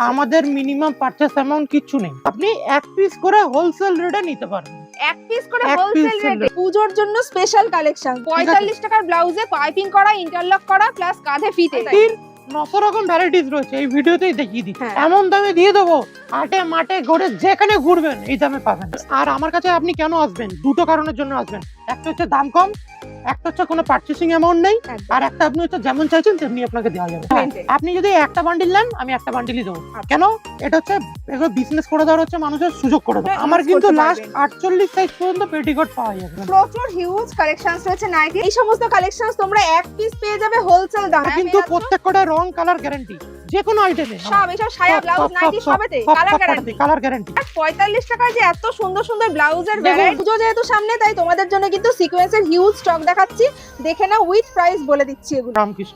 আমাদের minimum purchase amount কিছু নেই, আপনি এক পিস করে হোলসেল রেটে নিতে পারবেন। এক পিস করে হোলসেল রেটে পূজোর জন্য স্পেশাল কালেকশন। 45 টাকার ব্লাউজে পাইপিং করা, ইন্টারলক করা প্লাস কাঁধে ফিতে। 900 রকম ভ্যারাইটিস রয়েছে, এই ভিডিওতেই দেখিয়ে দিই। এমন দামে দিয়ে দেবো, আটে মাঠে ঘুরে যেখানে ঘুরবেন এই দামে পাবেন। আর আমার কাছে আপনি কেন আসবেন, দুটো কারণের জন্য আসবেন। একটা হচ্ছে দাম কম, একটা হচ্ছে কোনো পারচেসিং অ্যামাউন্ট নেই, আর একটা আপনি হচ্ছে যেমন চাইছেন তেমনি আপনাকে দেওয়া যাবে। আপনি যদি একটা বান্ডিল নেন আমি একটা বান্ডিলই দেবো। কেন? এটা হচ্ছে এগুলো বিজনেস করে দেওয়ার হচ্ছে মানুষের সুযোগ করে দেওয়া। আমার কিন্তু লাস্ট 48 সাইজ পর্যন্ত পেটিকোট পাওয়া যাবে। প্রচুর হিউজ কালেকশনস রয়েছে নাইটি। এই সমস্ত কালেকশনস তোমরা এক পিস পেয়ে যাবে হোলসেল দামে। কিন্তু প্রত্যেকটা রং কালার গ্যারান্টি, যে কোনো আইটেমে সব এসব সায়া ব্লাউজ নাইটি সবেতে কালার গ্যারান্টি। 45 টাকায় যে এত সুন্দর সুন্দর ব্লাউজের ভ্যারাইটি। পুজো যেহেতু সামনে, তাই তোমাদের জন্য কিন্তু সিকোয়েন্সের হিউজ স্টক দেখাচ্ছি। দেখে নাও, উইথ প্রাইস বলে দিচ্ছি। এগুলো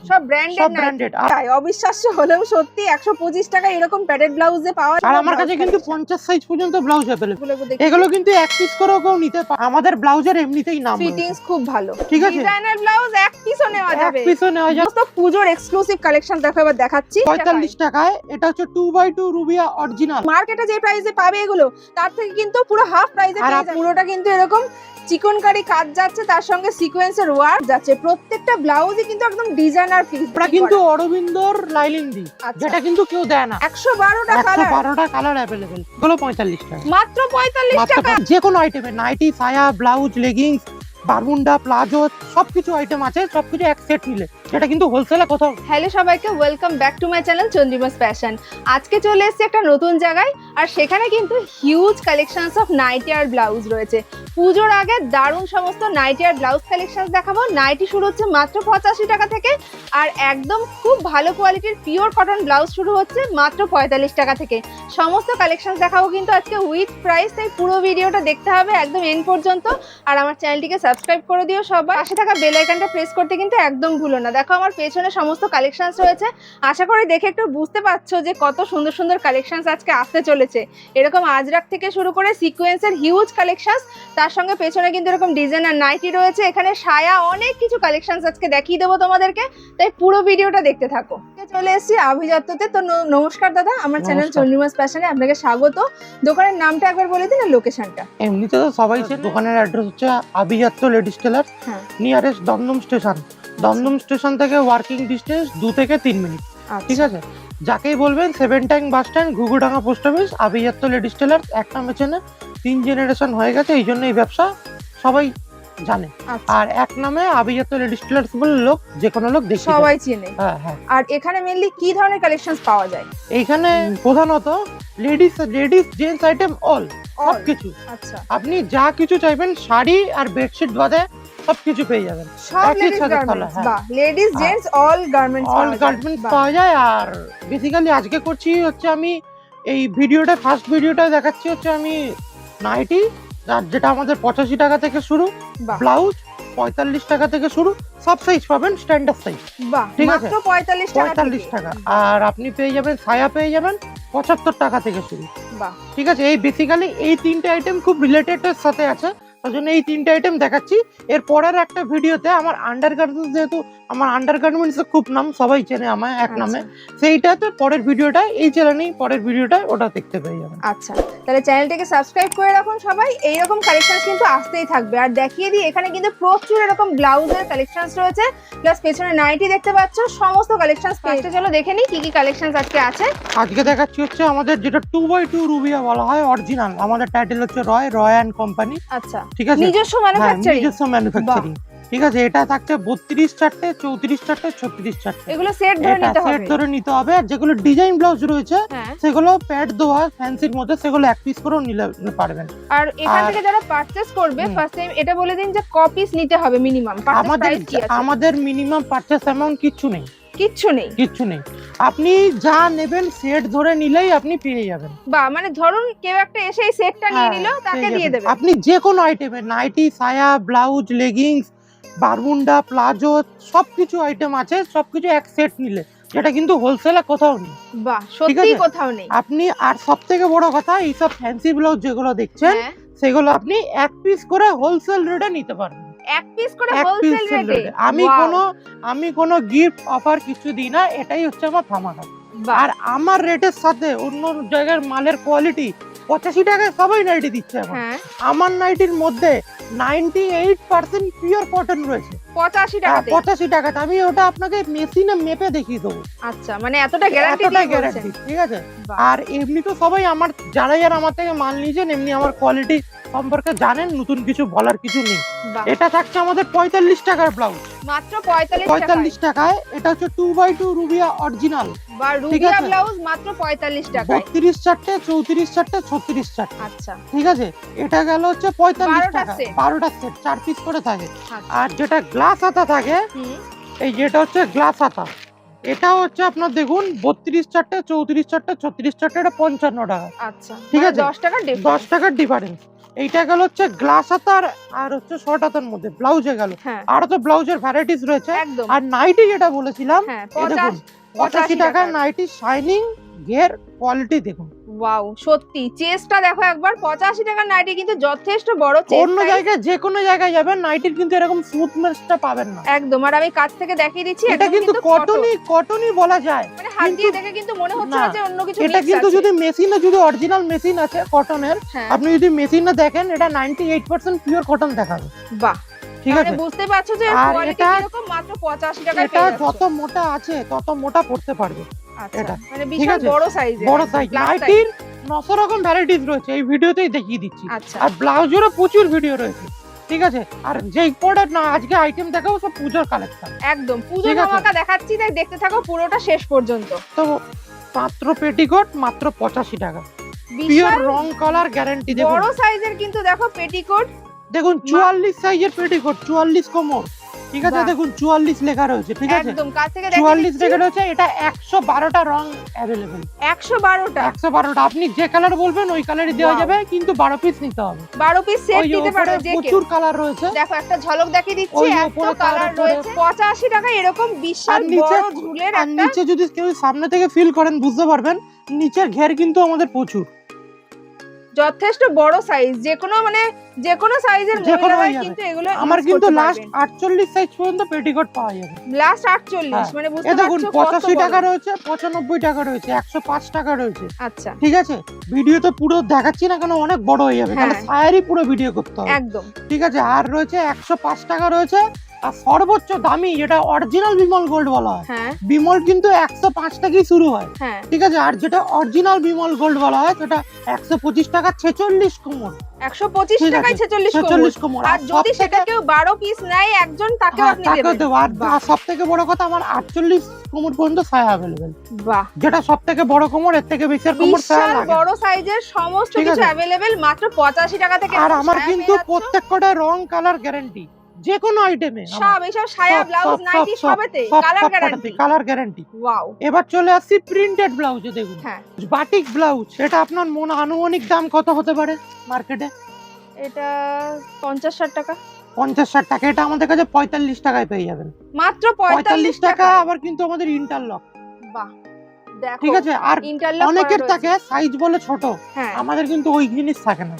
সব ব্র্যান্ডেড। তাই অবিশ্বাস্য হলেও সত্যি 125 টাকা এরকম প্যাডেড ব্লাউজে পাওয়া যায়। আর আমার কাছে কিন্তু 50 সাইজ পর্যন্ত ব্লাউজ अवेलेबल। এগুলো কিন্তু এক পিস করেও কেউ নিতে পারে। আমাদের ব্লাউজের এমনিতেই নাম, ফিটিংস খুব ভালো। ঠিক আছে, ডিজাইনার ব্লাউজ এক পিসও নেওয়া যাবে। এক পিসও নেওয়া যাবে। তো পুজোর এক্সক্লুসিভ কালেকশন দেখো এবার দেখাচ্ছি। 45 টাকায় এটা হচ্ছে 2x2 রুবিয়া অরিজিনাল। মার্কেটে যে প্রাইসে পাবে এগুলো, তার থেকে কিন্তু পুরো হাফ প্রাইসে পেয়ে যাবে। পুরোটা কিন্তু এরকম চিকনকারি কাজ যাচ্ছে, তার সঙ্গে সিকোয়েন্সের ওয়ার্ক যাচ্ছে। প্রত্যেকটা ব্লাউজই কিন্তু একদম ডিজাইনার পিস। এটা কিন্তু অরবিন্দর লাইলিন্দি, যেটা কিন্তু কেউ দেয় না। 112টা কালার, 112টা কালার अवेलेबल। এগুলো 45 টাকা, মাত্র 45 টাকা। যে কোনো আইটেমে নাইটি, সায়া, ব্লাউজ, লেগিংস, বারমুন্ডা, প্লাজো সবকিছু আইটেম আছে। সবকিছু এক সেট নিলে যেটা কিন্তু হোলসেলে কোথাও। হ্যালো সবাইকে, welcome back to my channel Chandrima's fashion. আজকে চলে এসেছি একটা নতুন জায়গায়, আর সেখানে কিন্তু হিউজ কালেকশনস অফ নাইটি আর ব্লাউজ রয়েছে। পুজোর আগে দারুণ সমস্ত নাইটি আর ব্লাউজ কালেকশনস দেখাবো। নাইটি শুরু হচ্ছে মাত্র 85 টাকা থেকে, আর একদম খুব ভালো কোয়ালিটির পিওর কটন ব্লাউজ শুরু হচ্ছে মাত্র 45 টাকা থেকে। সমস্ত কালেকশনস দেখাবো কিন্তু আজকে উইথ প্রাইস, তাই পুরো ভিডিওটা দেখতে হবে একদম এন্ড পর্যন্ত। আর আমার চ্যানেলটিকে সাবস্ক্রাইব করে দিও সবাই। পাশে থাকা বেল আইকনটা প্রেস করতে কিন্তু একদম ভুলো না। দেখো আমার পেছনে সমস্ত কালেকশনস রয়েছে। আশা করি দেখে একটু বুঝতে পারছো যে কত সুন্দর সুন্দর কালেকশনস আজকে আসতে চলেছে। এরকম আজরাক থেকে শুরু করে সিকোয়েন্সের হিউজ কালেকশনস, তার সঙ্গে পেছনে কিন্তু এরকম ডিজাইনার নাইটি রয়েছে। এখানে সায়া, অনেক কিছু কালেকশনস আজকে দেখিয়ে দেবো তোমাদেরকে, তাই পুরো ভিডিওটা দেখতে থাকো। চলে এসেছি আভিজাত্যতে। তো নমস্কার দাদা, আমার চ্যানেল চন্দ্রিমাস ফ্যাশনে আপনাকে স্বাগত। দোকানের নামটা একবার বলে দিন আর লোকেশনটা। এমনিতে তো সবাই চেনে, দোকানের অ্যাড্রেস হচ্ছে Abhijatya ladies tailor, nearest Dum Dum station. Dum Dum station থেকে ওয়ার্কিং ডিস্টেন্স 2 থেকে 3 মিনিট। ঠিক আছে, যাকেই বলবেন 7 tank bus stand, Ghughudanga post office, Abhijatya ladies tailor. এক নামে চেনে, 3 জেনারেশন হয়ে গেছে, এই জন্য এই ব্যবসা সবাই জানে। আর এক নামে আভিজাত্য লেডিস টেলার্স বলে লোক, যে কোনো লোক দেখে সবাই চেনে। হ্যাঁ। আর এখানে মেইনলি কি ধরনের কালেকশনস পাওয়া যায়? এইখানে প্রধানত লেডিস জেন্টস আইটেম অল সবকিছু। আচ্ছা, আপনি যা কিছু চাইবেন, শাড়ি আর বেডশিট বাদে সবকিছু পেয়ে যাবেন। সব লেডিস জেন্টস অল গার্মেন্টস পাওয়া যায়। আর বেসিক্যালি আজকে করছি হচ্ছে আমি এই ভিডিওটা, ফার্স্ট ভিডিওটা দেখাচ্ছি হচ্ছে আমি নাইটি, যেটা আমাদের 85 টাকা থেকে শুরু, ব্লাউজ 45 টাকা থেকে শুরু, সব সাইজ পাবেন, স্ট্যান্ডার্ড সাইজ। ঠিক আছে, 45 টাকা। আর আপনি পেয়ে যাবেন সায়া, পেয়ে যাবেন 75 টাকা থেকে শুরু। ঠিক আছে, এই বেসিক্যালি এই তিনটে আইটেম খুব রিলেটেড এর সাথে আছে, তার জন্য এই তিনটে আইটেম দেখাচ্ছি। এর পরের একটা ভিডিওতে আমার আন্ডারগার্মেন্টস, যেহেতু আমার আন্ডারগার্মেন্টস খুব নাম, সবাই চেনে আমায় এক নামে, সেইটাতে পরের ভিডিওটা, এই চ্যানেলেই পরের ভিডিওটা ওটা দেখতে পেয়ে যাবেন। আচ্ছা, তাহলে চ্যানেলটাকে সাবস্ক্রাইব করে রাখুন সবাই। এইরকম কালেকশনস কিন্তু আসতেই থাকবে। আর দেখিয়ে দিই, এখানে কিন্তু প্রচুর এরকম ব্লাউজের কালেকশনস রয়েছে, প্লাস পেছনে নাইটি দেখতে পাচ্ছ। সমস্ত কালেকশনস পেজে চলো দেখে নিই কি কি কালেকশনস আজকে আছে। আজকে দেখাচ্ছি হচ্ছে আমাদের যেটা 2x2 রুবিয়া বলা হয় অরিজিনাল। আমাদের টাইটেল হচ্ছে রয় অ্যান্ড কোম্পানি। আচ্ছা, ঠিক আছে, নিজস্ব ম্যানুফ্যাকচারিং। ঠিক আছে, এটা থাকছে 32 চারটে, 34 চারটে, 36 চারটে। এগুলো সেট ধরে নিতে হবে। আর যেগুলো ডিজাইন ব্লাউজ রয়েছে সেগুলো প্যাড দেওয়া ফ্যান্সির মধ্যে, সেগুলো এক পিস করেও নিলে পারবেন। আর এখান থেকে যারা পারচেজ করবে, ফার্স্ট টাইম এটা বলে দিন যে ক পিস নিতে হবে মিনিমাম। আমাদের মিনিমাম পারচেজ অ্যামাউন্ট কিচ্ছু নেই। আপনি যা নেবেন সেট ধরে নিলেই আপনি পেয়ে যাবেন। মানে ধরুন কেউ একটা এসে এই সেটটা নিয়ে নিল, তাকে দিয়ে দেবে। আপনি যে কোনো আইটেমে নাইটি, সায়া, ব্লাউজ, লেগিংস, বারমুন্ডা, প্লাজো সবকিছু আইটেম আছে, সবকিছু এক সেট নিলে, যেটা কিন্তু হোলসেলে কোথাও নেই। সত্যি কোথাও নেই। আপনি আর সবথেকে বড় কথা, এইসব ফ্যান্সি ব্লাউজ যেগুলো দেখছেন সেগুলো আপনি এক পিস করে হোলসেল রেটে নিতে পারবেন। এক পিস করে হোলসেল রেটে। আমি কোনো গিফট অফার কিছু দিই না, এটাই হচ্ছে আমার ধামাকা। বাহ। আর আমার রেটের সাথে অন্য জায়গার মালের কোয়ালিটি 85 টাকায় সবাই নাইটি দিচ্ছে এখন। হ্যাঁ আমার নাইটির মধ্যে 98% পিওর কটন রয়েছে 85 টাকাতে। 85 টাকাতে। আমি ওটা আপনাকে মেশিনে মেপে দেখিয়ে দেবো, আচ্ছা মানে এতটা গ্যারান্টি এতটা দিয়ে বলছেন। গ্যারান্টি, ঠিক আছে। বাহ। আর এমনি তো সবাই আমার যারা আমার থেকে মাল নিয়েছেন এমনি আমার কোয়ালিটি সম্পর্কে জানেন, নতুন কিছু বলার কিছু নেই। বাহ। এটা থাকছে আমাদের 45 টাকার ব্লাউজ, মাত্র 45 টাকায়। 45 টাকায়। এটা হচ্ছে 2x2 রুবিয়া অরিজিনাল বা ঠিক রুবিয়া আছে। ব্লাউজ মাত্র 45 টাকায়। 32 চারটে, 34 চারটে, 36 চারটে, আচ্ছা ঠিক আছে। এটা গেল হচ্ছে 45 12টা টাকা, set। 12টা সেট, 4 পিস করে থাকে। আচ্ছা। আর যেটা গ্লাস হাতা থাকে, হুম এই যেটা হচ্ছে গ্লাস হাতা, এটা হচ্ছে আপনার দেখুন 32 চারটে, 34 চারটে, 36 চারটে, এটা 55 টাকা, আচ্ছা ঠিক মানে আছে। 10 টাকা 10 ডিফারেন্স। টাকার ডিফারেন্স। এইটা গেল হচ্ছে গ্লাস হাতার আর হচ্ছে শর্ট হাতার মধ্যে ব্লাউজে গেল। হ্যাঁ আরো তো ব্লাউজের ভ্যারাইটিস রয়েছে। একদম। আর নাইটি যেটা বলেছিলাম, হ্যাঁ এই দেখুন 85 টাকার নাইটি, শাইনিং ঘের কোয়ালিটি দেখুন। ওয়াও সত্যি চেস্টটা দেখো একবার। 85 টাকার নাইটি কিন্তু যথেষ্ট বড় চেস্ট। অন্য জায়গায় যে কোনো জায়গায় যাবেন নাইটির কিন্তু এরকম স্মুথনেসটা পাবেন না। একদম। আর আমি কাছ থেকে দেখিয়ে দিচ্ছি, এটা একদম কিন্তু কটনই বলা যায়। মানে হাত দিয়ে কিন্তু- দেখে কিন্তু মনে হচ্ছে না না, যে অন্য কিছু এটা mix কিন্তু আছে। যদি মেশিনে, যদি অরিজিনাল মেশিন আছে কটনের, হ্যাঁ আপনি যদি মেশিনে দেখেন এটা 98% পিওর কটন দেখাবে, বাহ। ঠিক মানে আছে। বুঝতে পারছো যে আর কোয়ালিটি এটা- কিরকম, মাত্র 85 টাকায় এটা পেয়ে যাচ্ছ। যত মোটা আছে তত মোটা পড়তে পারবে। আচ্ছা এটা, মানে ঠিক বিশাল আছে। বড় সাইজ, বড় সাইজ নাইটির 900 রকম ভ্যারাইটিস রয়েছে, এই ভিডিওতেই দেখিয়ে দিচ্ছি। আচ্ছা আর ব্লাউজেরও প্রচুর ভিডিও রয়েছে, ঠিক আছে। আর যে প্রোডাক্ট না আজকে আইটেম দেখাবো সব পূজোর কালেকশন, একদম পুজো ঠিক আছে। ধামাকা দেখাচ্ছি, তাই দেখতে থাকো পুরোটা শেষ পর্যন্ত। তো মাত্র পেটিকোট মাত্র 85 টাকা, পিওর বিশাল রং কালার গ্যারান্টি। দেখুন বড় সাইজের কিন্তু দেখো পেটিকোট। দেখুন 44 সাইজের পেটিকোট, 44 কোমর, ঠিক আছে। বাহ। দেখুন 44 লেখা রয়েছে, ঠিক আছে। একদম কাছ থেকে দেখিয়ে 44 দিচ্ছি। লেখা রয়েছে। এটা 112টা রং অ্যাভেলেবেল, 112টা 112টা। আপনি যে কালার বলবেন ওই কালারই দেওয়া Wow। যাবে, কিন্তু 12 পিস নিতে হবে। 12 পিস সেট ওই দিতে উপরে পারবে যে কেউ। প্রচুর কালার রয়েছে। দেখো একটা ঝলক দেখিয়ে দিচ্ছি, ওই এত উপরে কালার তার উপরে- রয়েছে। 85 টাকা এরকম বিশাল আর নিচে- বড় ঝুলের আর একটা। নিচে যদি কেউ সামনে থেকে ফিল করেন বুঝতে পারবেন নিচের ঘের কিন্তু আমাদের প্রচুর, যথেষ্ট বড় সাইজ, যে কোনো সাইজের যে কোনো মহিলারা হয়ে যাবে। কিন্তু এগুলো আমার use কিন্তু করতে লাস্ট পারবেন। 48 সাইজ পর্যন্ত পেটিকোট পাওয়া যাবে। লাস্ট 48 হ্যাঁ। মানে এ বুঝতে দেখুন পারছো কত 85 বড়। টাকা রয়েছে, 95 টাকা রয়েছে, 105 টাকা রয়েছে, আচ্ছা ঠিক আছে। ভিডিও তো পুরো দেখাচ্ছি না কেন অনেক বড় হয়ে যাবে, তাহলে হ্যাঁ। সায়ারই পুরো ভিডিও করতে হবে, একদম। ঠিক আছে। আর রয়েছে 105 টাকা রয়েছে। আর সর্বোচ্চ দামি যেটা অরিজিনাল বিমল গোল্ড বলা হয়, হ্যাঁ বিমল কিন্তু 105 টাকায় শুরু হয়, হ্যাঁ ঠিক আছে। আর যেটা অরিজিনাল বিমল গোল্ড বলা হয় সেটা 125 টাকা, 46 কোমর, 125 ঠিক টাকায় আছে, 46 কোমর। 46 কোমর। আর যদি সেটা কেউ 12 পিস নেয় একজন, তাকেও হ্যাঁ, আপনি তাকেও দেবেন। দেবো। আর বাহ। সব থেকে বড় কথা আমার 48 কোমর পর্যন্ত সায়া অ্যাভেলেবেল, বাহ যেটা সব থেকে বড় কোমর, এর থেকে বেশি আর কোমর সায়া বিশাল লাগে না। বড় সাইজের সমস্ত ঠিক কিছু আছে। অ্যাভেলেবেল মাত্র 85 টাকা থেকে। আর এখন আমার সায়া কিন্তু পেয়ে যাচ্ছো। প্রত্যেকটা রং কালার গ্যারান্টি, যে কোনো আইটেমে সব এইসব সায়া ব্লাউজ নাইটি সবেতে colour guarantee. Colour guarantee. Wow. এবার চলে আসছি প্রিন্টেড ব্লাউজে। দেখুন হ্যাঁ বাটিক ব্লাউজ, এটা আপনার মন আনুমানিক দাম কত হতে পারে মার্কেটে? এটা 50-60 টাকা। 50-60 টাকা। এটা আমাদের কাছে 45 টাকায় পেয়ে যাবেন, মাত্র 45 টাকা। টাকা। আবার কিন্তু আমাদের ইন্টারলক, বাহ দেখো ঠিক আছে। আর ইন্টারলক অনেকের থাকে সাইজ বলে ছোট, হ্যাঁ আমাদের কিন্তু ওই জিনিস থাকে না।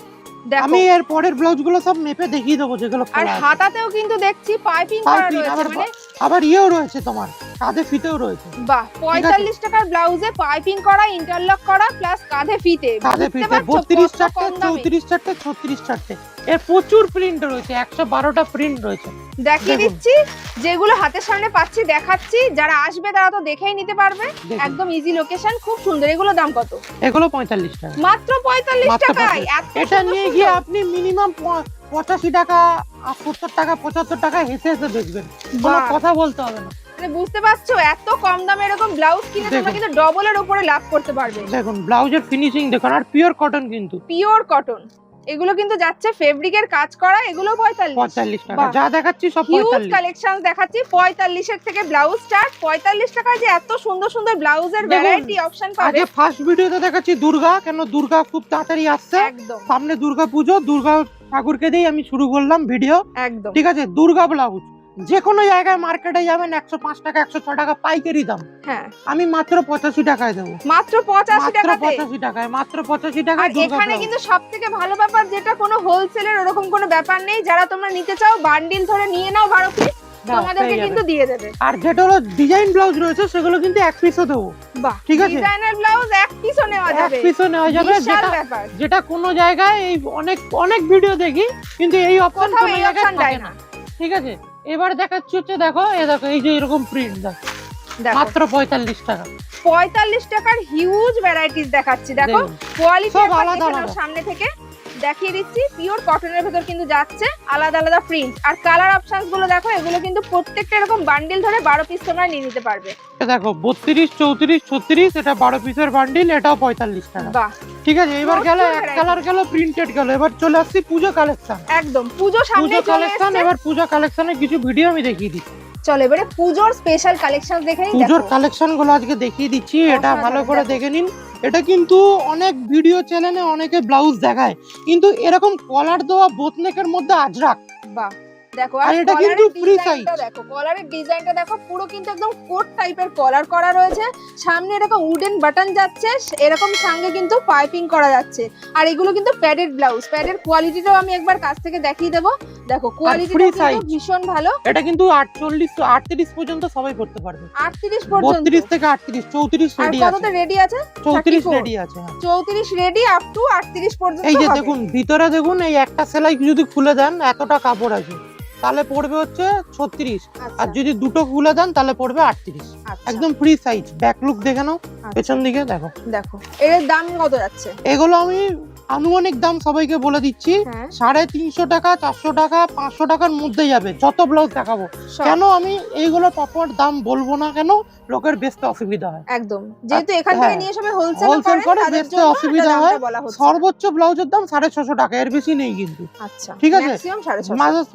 দেখো। আমি এর পরের ব্লাউজ গুলো সব মেপে দেখিয়ে দেবো যেগুলো আর খোলা আছে। হাতাতেও কিন্তু দেখছি পাইপিং করা Piping, রয়েছে, আবার মানে আবার ইয়েও রয়েছে, তোমার কাঁধে ফিতেও রয়েছে, বাহ 45 টাকার ব্লাউজে পাইপিং করা, ইন্টারলক করা প্লাস কাঁধে ফিতে। কাঁধে বুঝতে ফিতে পারছো 32 কত চারটে, কম দামে? 34 চারটে, 36 চারটে। এর প্রচুর প্রিন্ট রয়েছে, 112টা প্রিন্ট রয়েছে। দেখিয়ে দেখুন। দিচ্ছি যেগুলো হাতের সামনে পাচ্ছি, দেখাচ্ছি। যারা আসবে তারা তো দেখেই নিতে পারবে, দেখুন। একদম ইজি লোকেশন, খুব সুন্দর। এগুলো দাম কত? এগুলো 45 টাকা মাত্র 45 মাত্র টাকায়। 45। এত এটা সুন্দর নিয়ে গিয়ে সুন্দর। আপনি মিনিমাম 85 টাকা, 70 টাকা, 75 টাকা হেসে হেসে বেচবেন, কোনো বাহ। কথা বলতে হবে না। মানে বুঝতে পারছো এত কম দামে এরকম ব্লাউজ কিনে তোমরা দেখুন। কিন্তু ডবলের উপরে লাভ করতে পারবে। দেখুন ব্লাউজের ফিনিশিং দেখুন, আর পিওর কটন কিন্তু পিওর কটন। এগুলো কিন্তু যাচ্ছে ফেব্রিকের কাজ করা, এগুলো 45 টাকা। বাহ। যা দেখাচ্ছি সব হিউজ 45। কালেকশন দেখাচ্ছি। 45 এর থেকে ব্লাউজ স্টার্ট। 45 টাকায় যে এত সুন্দর সুন্দর ব্লাউজের দেখুন, ভ্যারাইটি অপশন পাবে। আগে ফার্স্ট ভিডিওতে দেখাচ্ছি দুর্গা, কেন দুর্গা খুব তাড়াতাড়ি আসছে, একদম সামনে দুর্গা পুজো, দুর্গা ঠাকুরকে দিয়ে আমি শুরু করলাম ভিডিও, একদম। ঠিক আছে। দুর্গা ব্লাউজ যে কোনো জায়গায় মার্কেটে যাবেন 105 টাকা, 106 টাকা পাইকারি দাম, হ্যাঁ আমি মাত্র 85 টাকায় দেবো, মাত্র 85 মাত্র টাকাতে। 85 টাকায়, মাত্র 85 আর টাকায় দুর্গা এখানে ব্লাউজ। কিন্তু সবথেকে ভালো ব্যাপার যেটা, কোনো হোলসেলের ওরকম কোনো ব্যাপার নেই। যারা তোমরা নিতে চাও বান্ডিল ধরে নিয়ে নাও 12 পিস, তোমাদেরকে কিন্তু দিয়ে দেবে। আর যেটা হলো ডিজাইন ব্লাউজ রয়েছে সেগুলো কিন্তু এক পিসও দেবো। বাহ, ঠিক আছে, ডিজাইনার ব্লাউজ এক পিসও নেওয়া যাবে, এক পিসও নেওয়া যাবে, যেটা কোনো জায়গায় এই অনেক ভিডিও দেখি কিন্তু এই অপশন কোনো জায়গায় থাকে না। ঠিক আছে, এবার দেখাচ্ছি হচ্ছে দেখো এই যে এরকম প্রিন্ট দেখো মাত্র 45 টাকা। 45 টাকার হিউজ ভ্যারাইটিস দেখাচ্ছি, দেখো কোয়ালিটি সামনে থেকে দেখিয়ে দিচ্ছি। পিওর কটনের ভেতর কিন্তু যাচ্ছে, আলাদা আলাদা প্রিন্ট আর কালার অপশনস গুলো দেখো, এগুলো কিন্তু প্রত্যেকটা এরকম বান্ডিল ধরে 12 পিস তোমরা নিয়ে নিতে পারবে। দেখো 32, 34, 36, এটা 12 পিসের বান্ডিল, এটাও 45 টাকা। বাহ, ঠিক আছে, এবার গেল এক কালার গেল, প্রিন্টেড গেল। এবার চলে আসছি পূজো কালেকশন। একদম পুজো সামনে চলে এসেছে। এবার পূজো কালেকশনের কিছু ভিডিও আমি দেখিয়ে দিচ্ছি। চলো এবারে পূজোর স্পেশাল কালেকশন দেখে নিই। পূজোর কালেকশন গুলো আজকে দেখিয়ে দিচ্ছি, এটা ভালো করে দেখে নিন। এটা কিন্তু অনেক ভিডিও চ্যানেলে অনেকে ব্লাউজ দেখায়, কিন্তু এরকম কলার দেওয়া বোতনেকের মধ্যে আজরাক। বাহ, দেখো আর এটা কিন্তু ফ্রি সাইজ। দেখো কলারের ডিজাইনটা দেখো, পুরো কিন্তু একদম কোট টাইপের কলার করা রয়েছে। সামনে এরকম উডেন বাটন যাচ্ছে, এরকম সঙ্গে কিন্তু পাইপিং করা যাচ্ছে। আর এগুলো কিন্তু প্যাডেড ব্লাউজ, প্যাডের কোয়ালিটিটাও আমি একবার কাছ থেকে দেখিয়ে দেবো। দেখো কোয়ালিটিটা কিন্তু ভীষণ ভালো। এটা কিন্তু 48, 38 পর্যন্ত সবাই পড়তে পারবে। 38 পর্যন্ত, 32 থেকে 38, 34 রেডি আছে। কততে রেডি আছে? 34 রেডি আছে। 34 রেডি আপ টু 38 পর্যন্ত। এই যে দেখুন ভিতরে দেখুন, এই একটা সেলাই যদি খুলে দেন এতটা কাপড় আছে, তাহলে পড়বে হচ্ছে 36। আর যদি দুটো খুলে দেন তাহলে পড়বে 38। একদম ফ্রি সাইজ। ব্যাক লুক দেখে নাও, পেছন দিকে দেখো। দেখো এর দাম কত যাচ্ছে? এগুলো আমি আনুমানিক দাম সবাইকে বলে দিচ্ছি, 350 টাকা, 400 টাকা, 500 টাকার মধ্যে যাবে যত ব্লাউজ দেখাবো। কেন আমি এইগুলো প্রপার দাম বলবো না, কেন লোকের বেচতে অসুবিধা হয়। একদম, যেহেতু এখান থেকে নিয়ে সবাই হোলসেল করে বেচতে অসুবিধা হয়। সর্বোচ্চ ব্লাউজের দাম 650 টাকা, এর বেশি নেই কিন্তু। আচ্ছা, ঠিক আছে,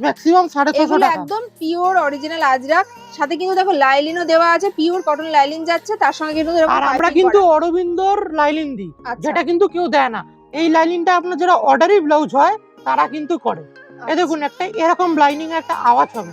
ম্যাক্সিমাম 650 টাকা। একদম পিওর অরিজিনাল আজরাক, সাথে কিন্তু দেখো লাইলিনও দেওয়া আছে, পিওর কটন লাইলিন যাচ্ছে, তার সঙ্গে কিন্তু আর আমরা কিন্তু অরবিন্দর লাইলিন দিই, যেটা কিন্তু কেউ দেয় না। এই লাইনিংটা আপনার যারা অর্ডারি ব্লাউজ হয় তারা কিন্তু করে। এই দেখুন একটা এরকম লাইনিং একটা আওয়াজ হবে,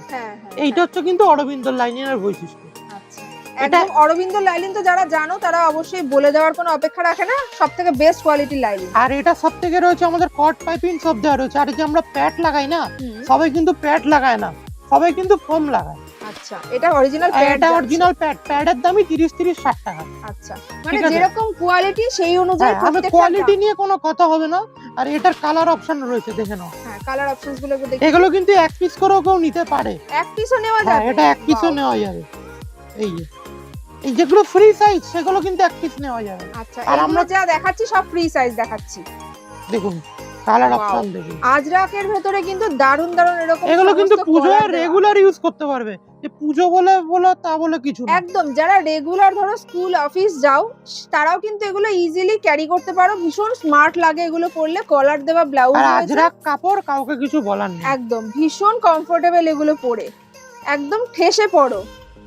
এইটা হচ্ছে কিন্তু অরবিন্দর লাইনিং এর বৈশিষ্ট্য। আচ্ছা, এটা অরবিন্দ লাইলিন তো যারা জানো তারা অবশ্যই বলে দেওয়ার কোনো অপেক্ষা রাখে না, সবথেকে বেস্ট কোয়ালিটির লাইলিন। আর এটা সবথেকে রয়েছে আমাদের কট পাইপিং সব দেওয়া রয়েছে। আর যে আমরা প্যাড লাগাই না, সবাই কিন্তু প্যাড লাগায় না, সবাই কিন্তু ফোম লাগায়। আচ্ছা, এটা অরিজিনাল প্যাড, এটা অরিজিনাল প্যাড। প্যাডের দামই 30-60 টাকা। আচ্ছা, মানে যেরকম কোয়ালিটি সেই অনুযায়ী প্রত্যেকটা কোয়ালিটি নিয়ে কোনো কথা হবে না। আর এটার কালার অপশন রয়েছে, দেখে নাও। হ্যাঁ, কালার অপশনস গুলো দেখো। এগুলো কিন্তু এক পিস করেও কেউ নিতে পারে, এক পিসও নেওয়া যাবে। এটা এক পিসও নেওয়া যাবে। এই যেগুলো ফ্রি সাইজ সেগুলো কিন্তু এক পিস নেওয়া যাবে। আচ্ছা, আর আমরা যা দেখাচ্ছি সব ফ্রি সাইজ দেখাচ্ছি। দেখুন কালার অপশন দেখুন। আজরাকের ভেতরে কিন্তু দারুন দারুন এরকম, এগুলো কিন্তু পূজোয় রেগুলার ইউজ করতে পারবে, যে পূজো বলে তা বলে কিছু না। একদম, যারা রেগুলার ধরো স্কুল অফিস যাও তারাও কিন্তু এগুলো ইজিলি ক্যারি করতে পারো। ভীষণ স্মার্ট লাগে এগুলো পরলে, কলার দেওয়া ব্লাউজ। আর আজরাক কাপড়, কাউকে কিছু বলার নেই। একদম ভীষণ কমফোর্টেবল এগুলো পরে, একদম ঠেসে পড়ো।